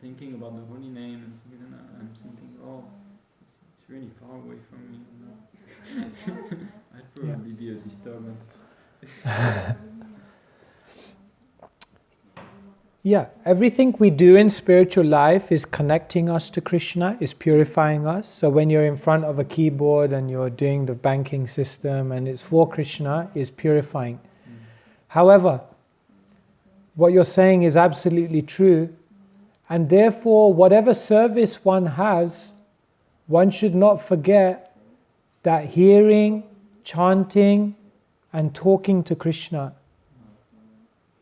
thinking about the holy name and something, and I'm thinking, it's really far away from me. I'd probably be a disturbance. Yeah, everything we do in spiritual life is connecting us to Krishna, is purifying us. So when you're in front of a keyboard and you're doing the banking system and it's for Krishna, is purifying. However, what you're saying is absolutely true, and therefore whatever service one has, one should not forget that hearing, chanting and talking to Krishna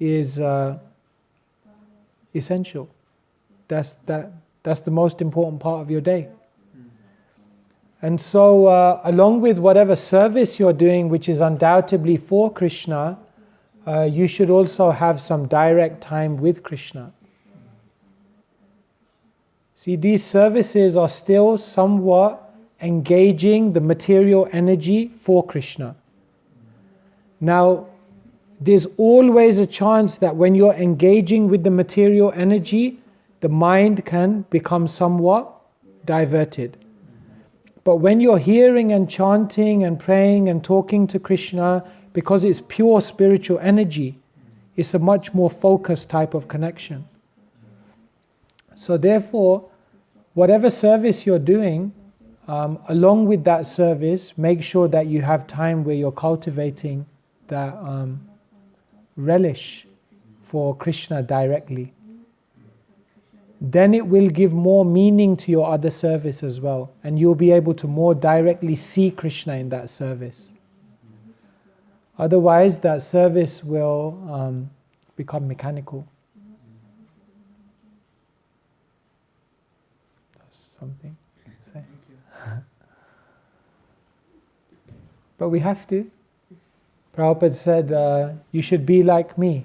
is essential. That's the most important part of your day. And so along with whatever service you're doing, which is undoubtedly for Krishna, you should also have some direct time with Krishna. See, these services are still somewhat engaging the material energy for Krishna. Now, there's always a chance that when you're engaging with the material energy, the mind can become somewhat diverted. But when you're hearing and chanting and praying and talking to Krishna, because it's pure spiritual energy, it's a much more focused type of connection. So therefore, whatever service you're doing, along with that service, make sure that you have time where you're cultivating that relish for Krishna directly. Then it will give more meaning to your other service as well, and you'll be able to more directly see Krishna in that service. Otherwise, that service will become mechanical. That's something to say. But we have to. Prabhupada said, you should be like me.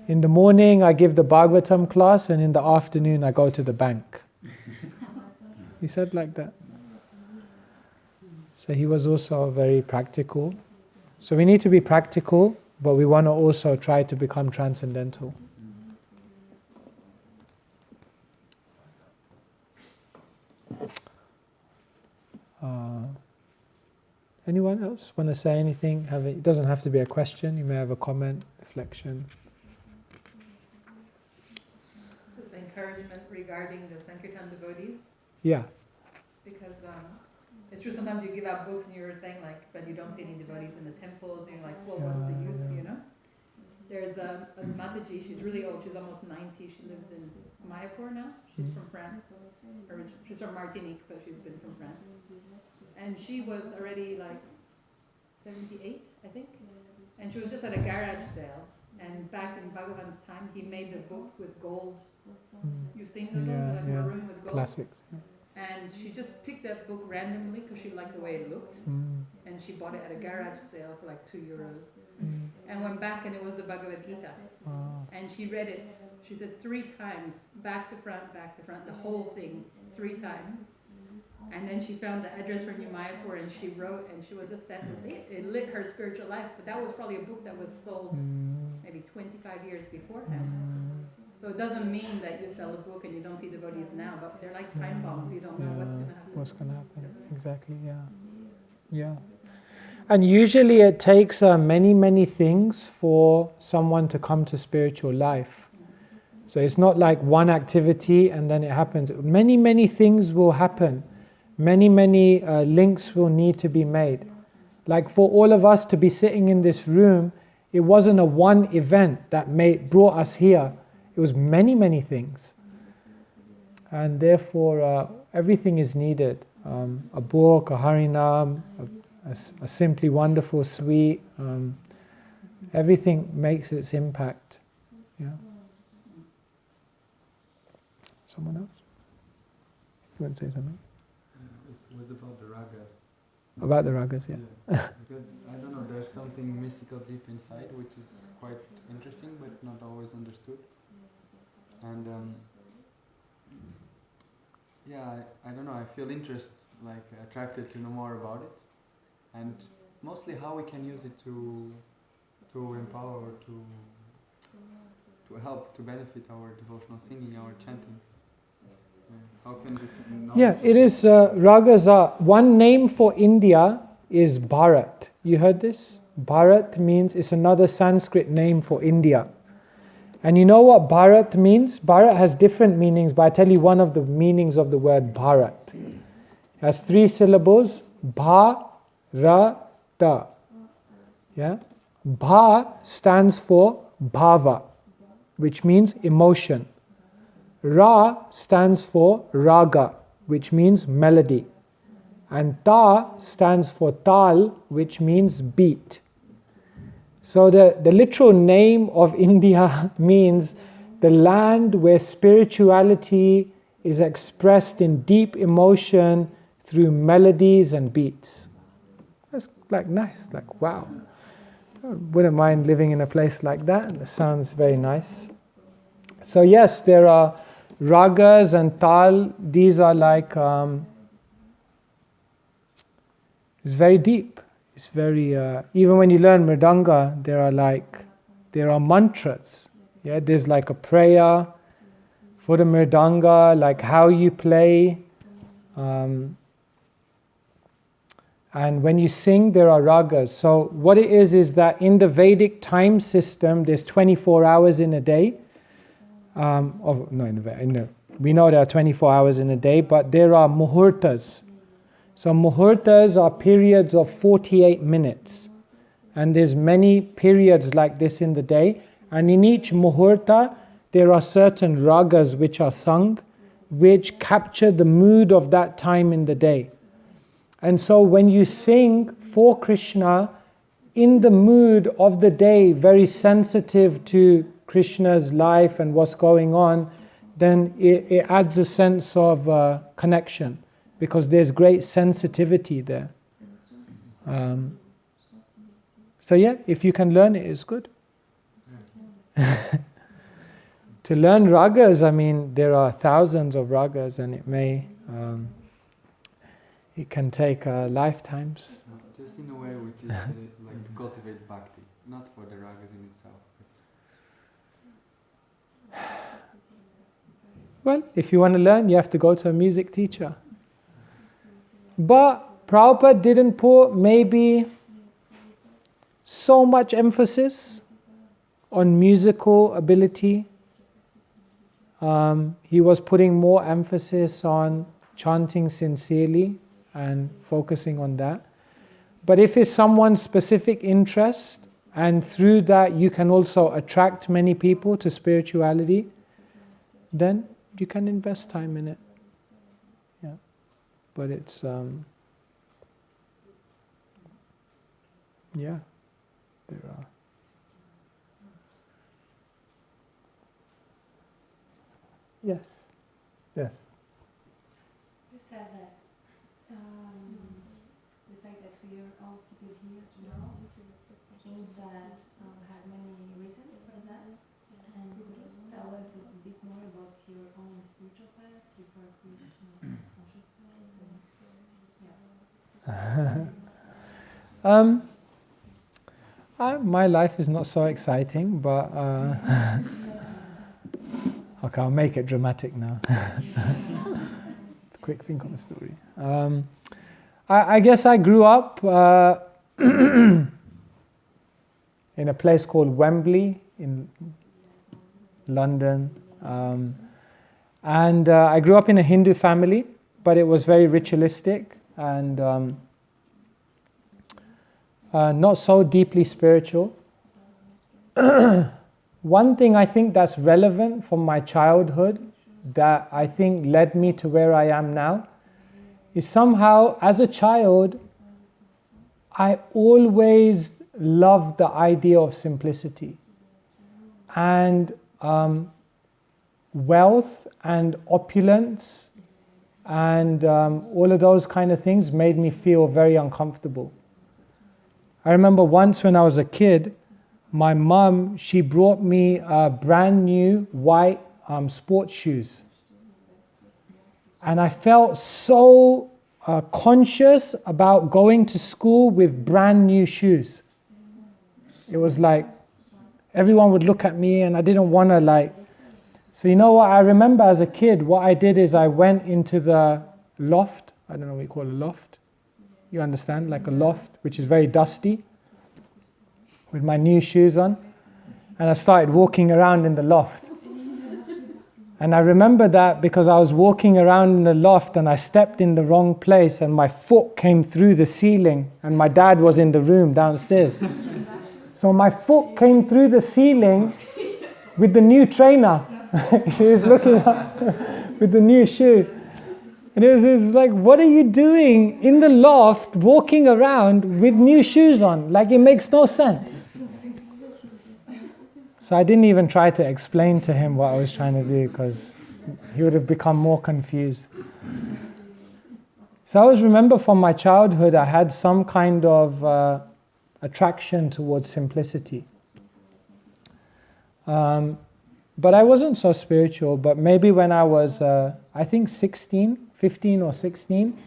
In the morning I give the Bhagavatam class, and in the afternoon I go to the bank. He said like that. So he was also very practical. So we need to be practical, but we want to also try to become transcendental. Anyone else want to say anything? It doesn't have to be a question. You may have a comment, reflection. This encouragement regarding the Sankirtan devotees. Yeah. Because it's true, sometimes you give out books and you're saying but you don't see any devotees in the temples, and you're like, well, what's the use, you know? There's a Mataji, she's really old, she's almost 90, she lives in Mayapur now. She's from France. She's from Martinique, but she's been from France. And she was already like 78, I think. And she was just at a garage sale. And back in Bhagavan's time, he made the books with gold. You've seen those ones, like maroon with gold? Classics. And she just picked that book randomly because she liked the way it looked. And she bought it at a garage sale for like €2. And went back and it was the Bhagavad Gita. And she read it, she said 3 times, back to front, the whole thing, 3 times. And then she found the address for New Mayapur and she wrote, and she was just, that was it. It lit her spiritual life. But that was probably a book that was sold maybe 25 years beforehand. So it doesn't mean that you sell a book and you don't see devotees now, but they're like time bombs. You don't know what's going to happen. What's going to happen? Exactly. Yeah. And usually it takes many, many things for someone to come to spiritual life. So it's not like one activity and then it happens. Many, many things will happen. Many, many links will need to be made. Like for all of us to be sitting in this room, it wasn't a one event that brought us here. It was many, many things. And therefore, everything is needed. A book, a harinam, a simply wonderful sweet. Everything makes its impact. Yeah. Someone else? You want to say something? It was about the ragas. About the ragas, yeah. Because, I don't know, there's something mystical deep inside, which is quite interesting, but not always understood. And, I don't know, I feel attracted to know more about it. And mostly how we can use it to empower, to help, to benefit our devotional singing, our chanting. How can this... It is, ragas are, one name for India is Bharat. You heard this? Bharat means, it's another Sanskrit name for India. And you know what Bharat means? Bharat has different meanings, but I tell you one of the meanings of the word Bharat. It has 3 syllables, Bha-ra-ta. Yeah? Bha stands for bhava, which means emotion. Ra stands for raga, which means melody. And ta stands for tal, which means beat. So the literal name of India means the land where spirituality is expressed in deep emotion through melodies and beats. That's like nice, like wow. I wouldn't mind living in a place like that. It sounds very nice. So yes, there are ragas and tal. These are like, it's very deep. It's very, even when you learn mridanga, there are mantras. Yeah, there's like a prayer for the mridanga, like how you play. And when you sing, there are ragas. So what it is that in the Vedic time system, there's 24 hours in a day. We know there are 24 hours in a day, but there are muhurtas. So muhurtas are periods of 48 minutes. And there's many periods like this in the day. And in each muhurta, there are certain ragas which are sung, which capture the mood of that time in the day. And so when you sing for Krishna, in the mood of the day, very sensitive to Krishna's life and what's going on, then it adds a sense of connection, because there's great sensitivity there. So yeah, if you can learn it, it's good. To learn ragas, I mean, there are thousands of ragas, and it can take lifetimes. Just in a way which is like to cultivate bhakti, not for the ragas in itself. Well, if you want to learn, you have to go to a music teacher. But Prabhupada didn't put maybe so much emphasis on musical ability. He was putting more emphasis on chanting sincerely and focusing on that. But if it's someone's specific interest, and through that you can also attract many people to spirituality, then you can invest time in it. Yeah. But it's Yeah, there are. Yes. Yes. You said that the fact that we are all seated here now means that had many reasons for that. And could you tell us a bit more about your own spiritual path before Krishna's consciousness? My life is not so exciting, but okay, I'll make it dramatic now. Quick think of a story. I guess I grew up in a place called Wembley in London, and I grew up in a Hindu family, but it was very ritualistic and not so deeply spiritual. One thing I think that's relevant from my childhood that I think led me to where I am now is somehow, as a child, I always loved the idea of simplicity. And wealth and opulence and all of those kind of things made me feel very uncomfortable. I remember once when I was a kid, my mum, she brought me brand new white sports shoes. And I felt so conscious about going to school with brand new shoes. It was like, everyone would look at me and I didn't want to so you know what, I remember as a kid, what I did is I went into the loft, I don't know what you call a loft. You understand, like a loft, which is very dusty, with my new shoes on. And I started walking around in the loft. And I remember that because I was walking around in the loft and I stepped in the wrong place and my foot came through the ceiling and my dad was in the room downstairs. So my foot came through the ceiling with the new trainer. He was looking up with the new shoe. And it was like, what are you doing in the loft walking around with new shoes on? Like, it makes no sense. So I didn't even try to explain to him what I was trying to do because he would have become more confused. So I always remember from my childhood I had some kind of attraction towards simplicity. But I wasn't so spiritual, but maybe when I was, I think 15 or 16,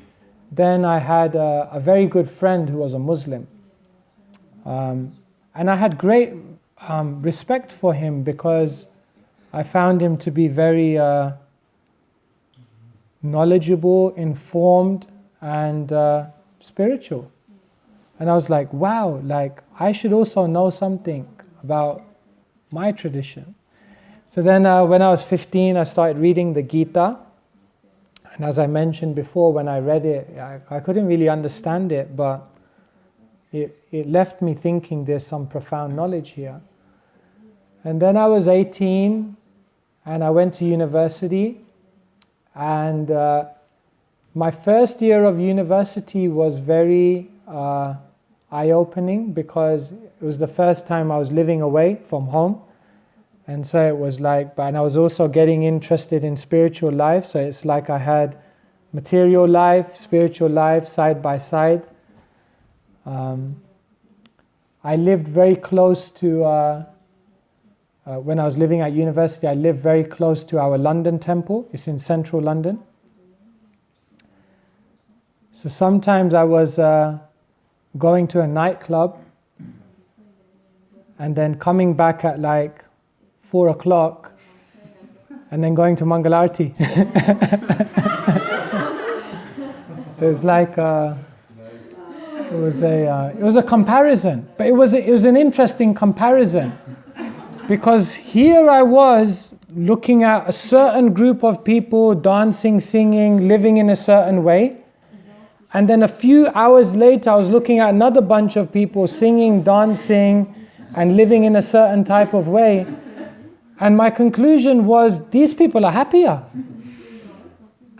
then I had a very good friend who was a Muslim. And I had great respect for him because I found him to be very knowledgeable, informed, and spiritual. And I was like, wow, like I should also know something about my tradition. So then when I was 15, I started reading the Gita. And as I mentioned before, when I read it, I couldn't really understand it, but it left me thinking there's some profound knowledge here. And then I was 18, and I went to university. And my first year of university was very eye-opening because it was the first time I was living away from home. And so it was like, and I was also getting interested in spiritual life. So it's like I had material life, spiritual life side by side. I lived very close to, when I was living at university, I lived very close to our London temple. It's in central London. So sometimes I was going to a nightclub and then coming back at like 4 o'clock and then going to Mangalarti. So it's like it was a comparison, but it was an interesting comparison because here I was looking at a certain group of people dancing, singing, living in a certain way, and then a few hours later I was looking at another bunch of people singing, dancing, and living in a certain type of way. And my conclusion was, these people are happier.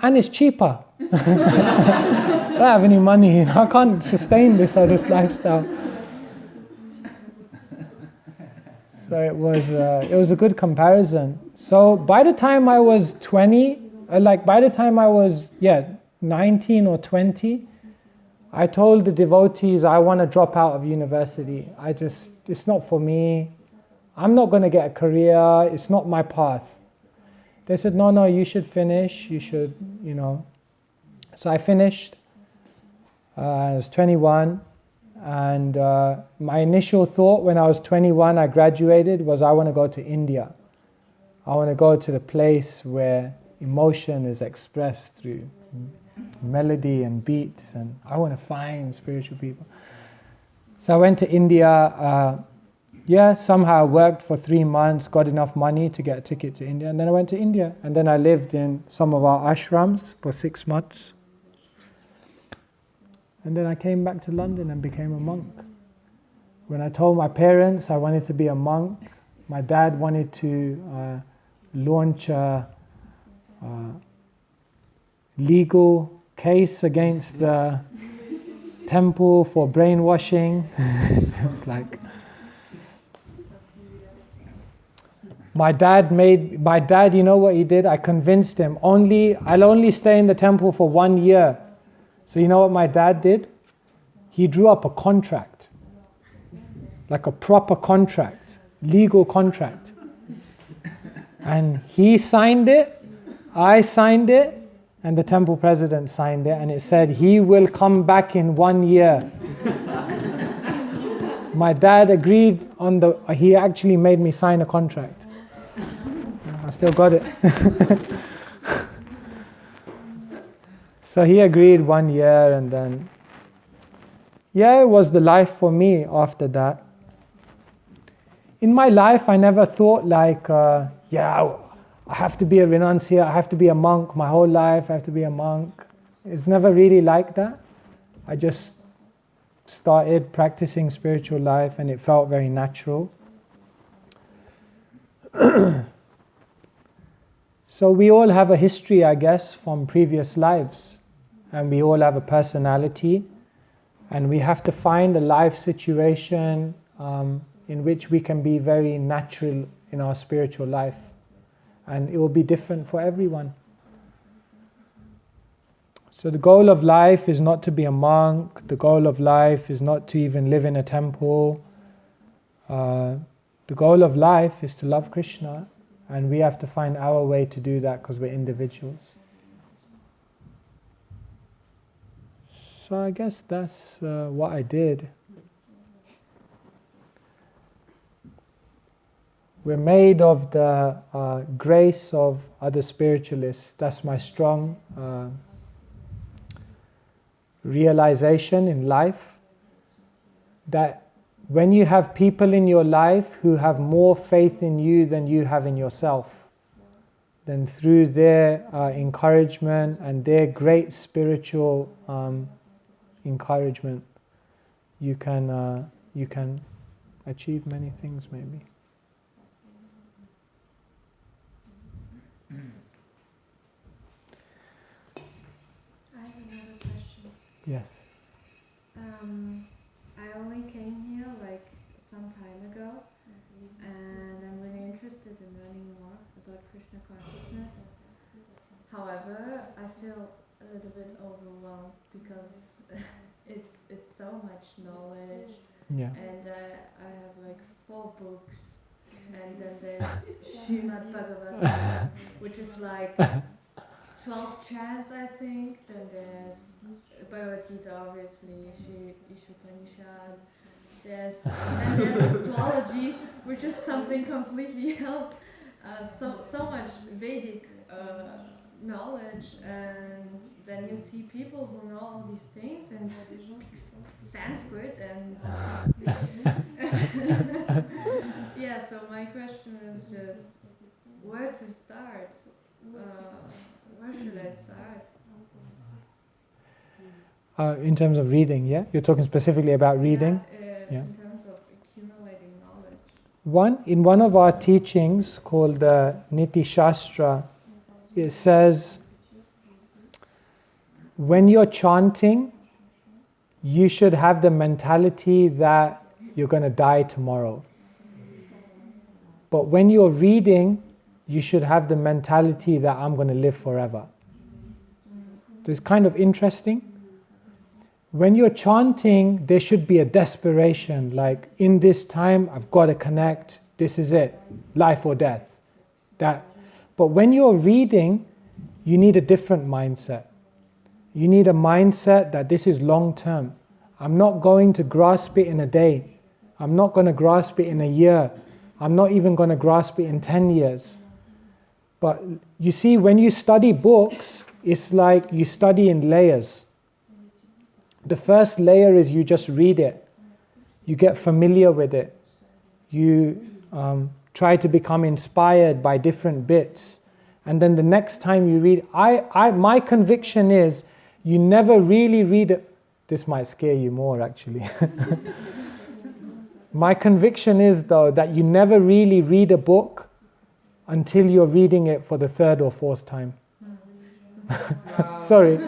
And it's cheaper. I don't have any money, I can't sustain this lifestyle. So it was a good comparison. So by the time I was 20, by the time I was 19 or 20, I told the devotees I want to drop out of university. It's not for me. I'm not going to get a career. It's not my path. They said, no, you should finish. You should, So I finished. I was 21. And my initial thought when I was 21, I graduated, was I want to go to India. I want to go to the place where emotion is expressed through melody and beats, and I want to find spiritual people. So I went to India. Somehow I worked for 3 months, got enough money to get a ticket to India, and then I went to India. And then I lived in some of our ashrams for 6 months. And then I came back to London and became a monk. When I told my parents I wanted to be a monk, my dad wanted to launch a legal case against the temple for brainwashing. It's like my dad, you know what he did? I convinced him, I'll only stay in the temple for 1 year. So you know what my dad did? He drew up a contract, like a proper contract, legal contract. And he signed it, I signed it, and the temple president signed it, and it said he will come back in 1 year. My dad agreed he actually made me sign a contract. I still got it. So he agreed 1 year, and then, it was the life for me after that. In my life, I never thought I have to be a renunciate, I have to be a monk my whole life, I have to be a monk. It's never really like that. I just started practicing spiritual life and it felt very natural. So we all have a history, I guess, from previous lives. And we all have a personality. And we have to find a life situation in which we can be very natural in our spiritual life. And it will be different for everyone. So the goal of life is not to be a monk. The goal of life is not to even live in a temple. The goal of life is to love Krishna. And we have to find our way to do that because we're individuals. So I guess that's what I did. We're made of the grace of other spiritualists. That's my strong realization in life. That when you have people in your life who have more faith in you than you have in yourself, then through their encouragement and their great spiritual encouragement, you can achieve many things, maybe. I have another question. Yes. I only came here some time ago, and I'm really interested in learning more about Krishna consciousness. However, I feel a little bit overwhelmed because it's so much knowledge, and I have 4 books, and then there's Srimad Bhagavatam, which is 12 chants, I think. Then there's Bhagavad Gita, obviously, Ishopanishad. There's astrology, which is something completely else. So much Vedic knowledge, and then you see people who know all these things and speak Sanskrit and so my question is just where to start. Where should I start? In terms of reading, You're talking specifically about reading? In terms of accumulating knowledge. In one of our teachings called Niti Shastra, it says, when you're chanting, you should have the mentality that you're going to die tomorrow. But when you're reading, you should have the mentality that I'm going to live forever. So it's kind of interesting. When you're chanting, there should be a desperation, like in this time I've got to connect, this is it, life or death. But when you're reading, you need a different mindset. You need a mindset that this is long term. I'm not going to grasp it in a day. I'm not going to grasp it in a year. I'm not even going to grasp it in 10 years. But you see, when you study books, it's like you study in layers. The first layer is you just read it. You get familiar with it. You try to become inspired by different bits. And then the next time you read, my conviction is you never really read it. This might scare you more actually. My conviction is though that you never really read a book until you're reading it for the third or fourth time. Sorry.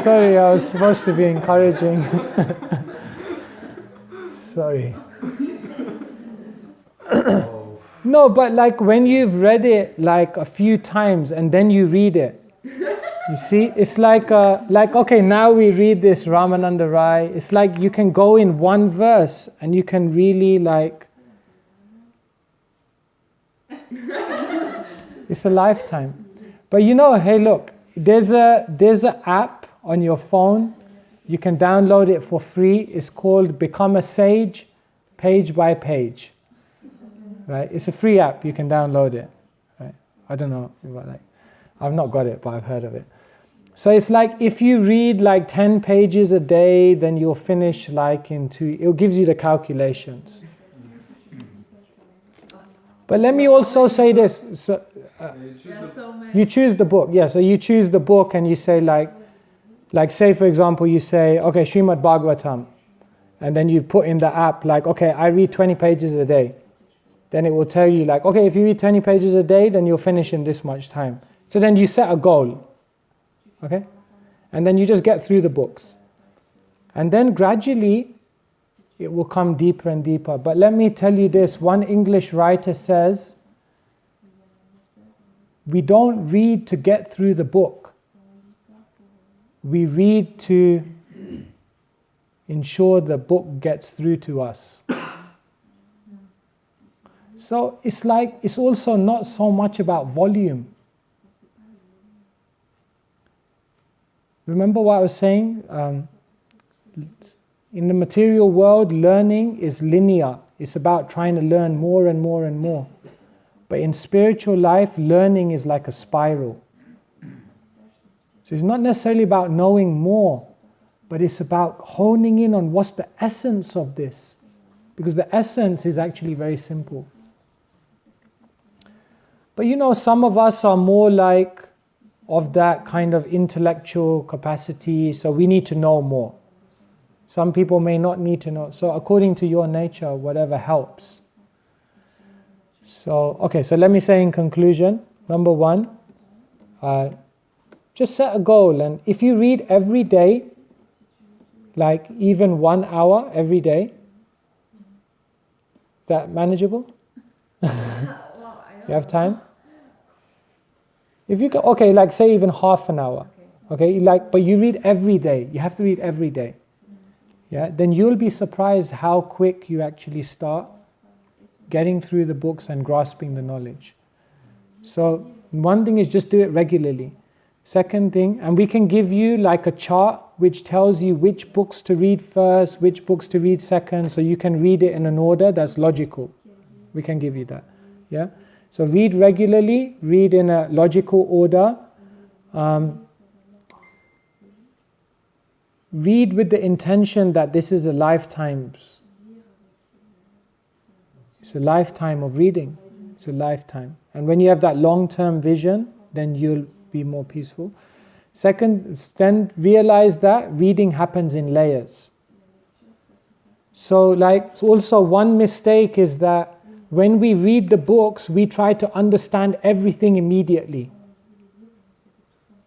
Sorry, I was supposed to be encouraging. Sorry. No, but like when you've read it like a few times and then you read it, you see, it's like okay, now we read this Ramananda Rai. It's like you can go in one verse and you can really like. It's a lifetime. But you know, hey, look, there's a app on your phone. You can download it for free. It's called Become a Sage, page by page. Right? It's a free app. You can download it. Right? I don't know about like. I've not got it, but I've heard of it. So it's like if you read like 10 pages a day, then you'll finish like in 2. It gives you the calculations. But let me also say this. So, you choose the book. Yeah, so you choose the book and you say like say for example you say, okay, Srimad Bhagavatam. And then you put in the app like, okay, I read 20 pages a day. Then it will tell you like, okay, if you read 20 pages a day, then you'll finish in this much time. So then you set a goal. Okay? And then you just get through the books. And then gradually it will come deeper and deeper. But let me tell you this, one English writer says, we don't read to get through the book. We read to ensure the book gets through to us. So it's like, it's also not so much about volume. Remember what I was saying? In the material world, learning is linear. It's about trying to learn more and more and more. But in spiritual life, learning is like a spiral. So it's not necessarily about knowing more, but it's about honing in on what's the essence of this. Because the essence is actually very simple. But you know, some of us are more like of that kind of intellectual capacity, so we need to know more. Some people may not need to know. So according to your nature, whatever helps. So, okay, so let me say in conclusion, number 1, just set a goal. And if you read every day, like even 1 hour every day, is that manageable? You have time? If you go, okay, like say even half an hour, okay, like, but you read every day. You have to read every day. Yeah, then you'll be surprised how quick you actually start getting through the books and grasping the knowledge. So one thing is just do it regularly. Second thing, and we can give you like a chart which tells you which books to read first, which books to read second, so you can read it in an order that's logical. We can give you that. Yeah. So read regularly, read in a logical order. Read with the intention that this is a lifetime. It's a lifetime of reading. It's a lifetime. And when you have that long-term vision, then you'll be more peaceful. Second, then realize that reading happens in layers. So like also one mistake is that when we read the books, we try to understand everything immediately.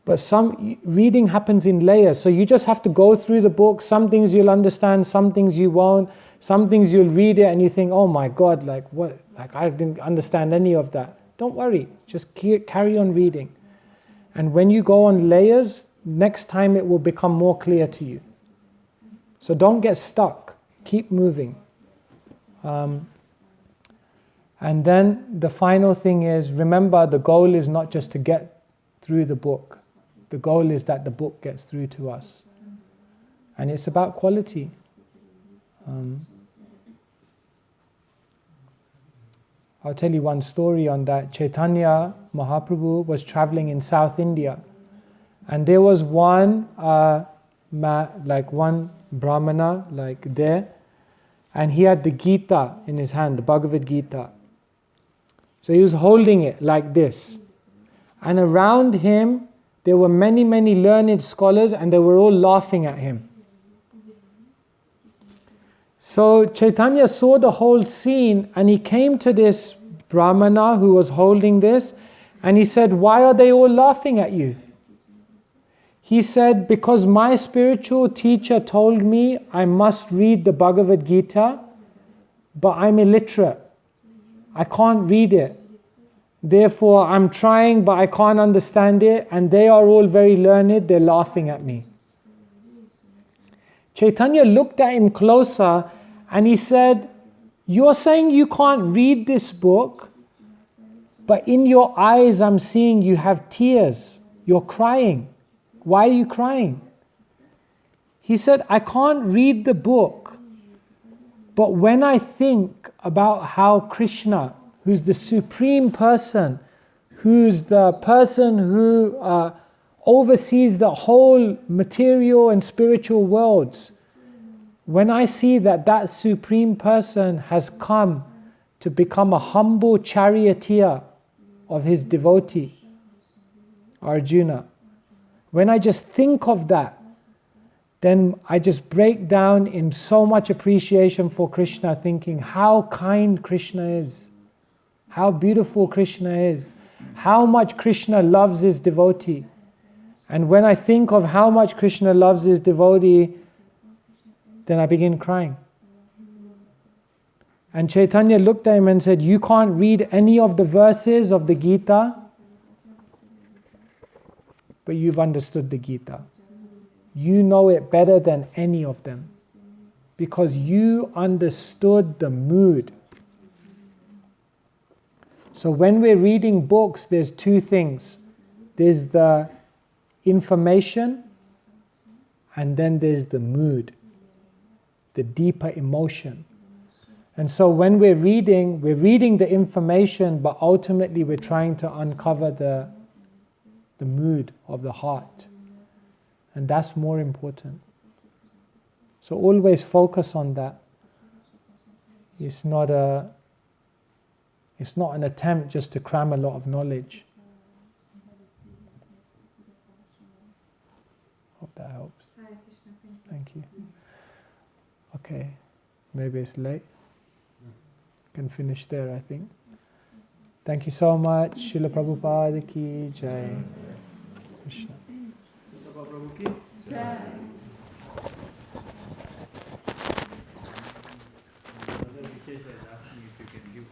But some reading happens in layers, so you just have to go through the book. Some things you'll understand, some things you won't. Some things you'll read it and you think, oh my God, like what? Like I didn't understand any of that. Don't worry, just carry on reading. And when you go on layers, next time it will become more clear to you. So don't get stuck, keep moving. And then the final thing is, remember the goal is not just to get through the book. The goal is that the book gets through to us. And it's about quality. I'll tell you one story on that. Chaitanya Mahaprabhu was traveling in South India. And there was one one brahmana there. And he had the Gita in his hand, the Bhagavad Gita. So he was holding it like this. And around him, there were many, many learned scholars and they were all laughing at him. So Chaitanya saw the whole scene and he came to this brahmana who was holding this and he said, why are they all laughing at you? He said, because my spiritual teacher told me I must read the Bhagavad Gita, but I'm illiterate. I can't read it. Therefore, I'm trying, but I can't understand it, and they are all very learned, they're laughing at me. Chaitanya looked at him closer, and he said, you're saying you can't read this book, but in your eyes I'm seeing you have tears. You're crying. Why are you crying? He said, I can't read the book, but when I think about how Krishna, who's the supreme person, who's the person who oversees the whole material and spiritual worlds, when I see that that supreme person has come to become a humble charioteer of his devotee, Arjuna, when I just think of that, then I just break down in so much appreciation for Krishna, thinking how kind Krishna is, how beautiful Krishna is, how much Krishna loves his devotee. And when I think of how much Krishna loves his devotee, then I begin crying. And Chaitanya looked at him and said, you can't read any of the verses of the Gita, but you've understood the Gita. You know it better than any of them because you understood the mood. So when we're reading books, there's two things. There's the information and then there's the mood, the deeper emotion. And so when we're reading the information, but ultimately we're trying to uncover the mood of the heart. And that's more important. So always focus on that. It's not an attempt just to cram a lot of knowledge. Hope that helps. Thank you. Okay, maybe it's late. Can finish there, I think. Thank you so much. Srila Prabhupada ki jai. Krishna. Prabhu ki jai. Brother Vishesh is asking if you can give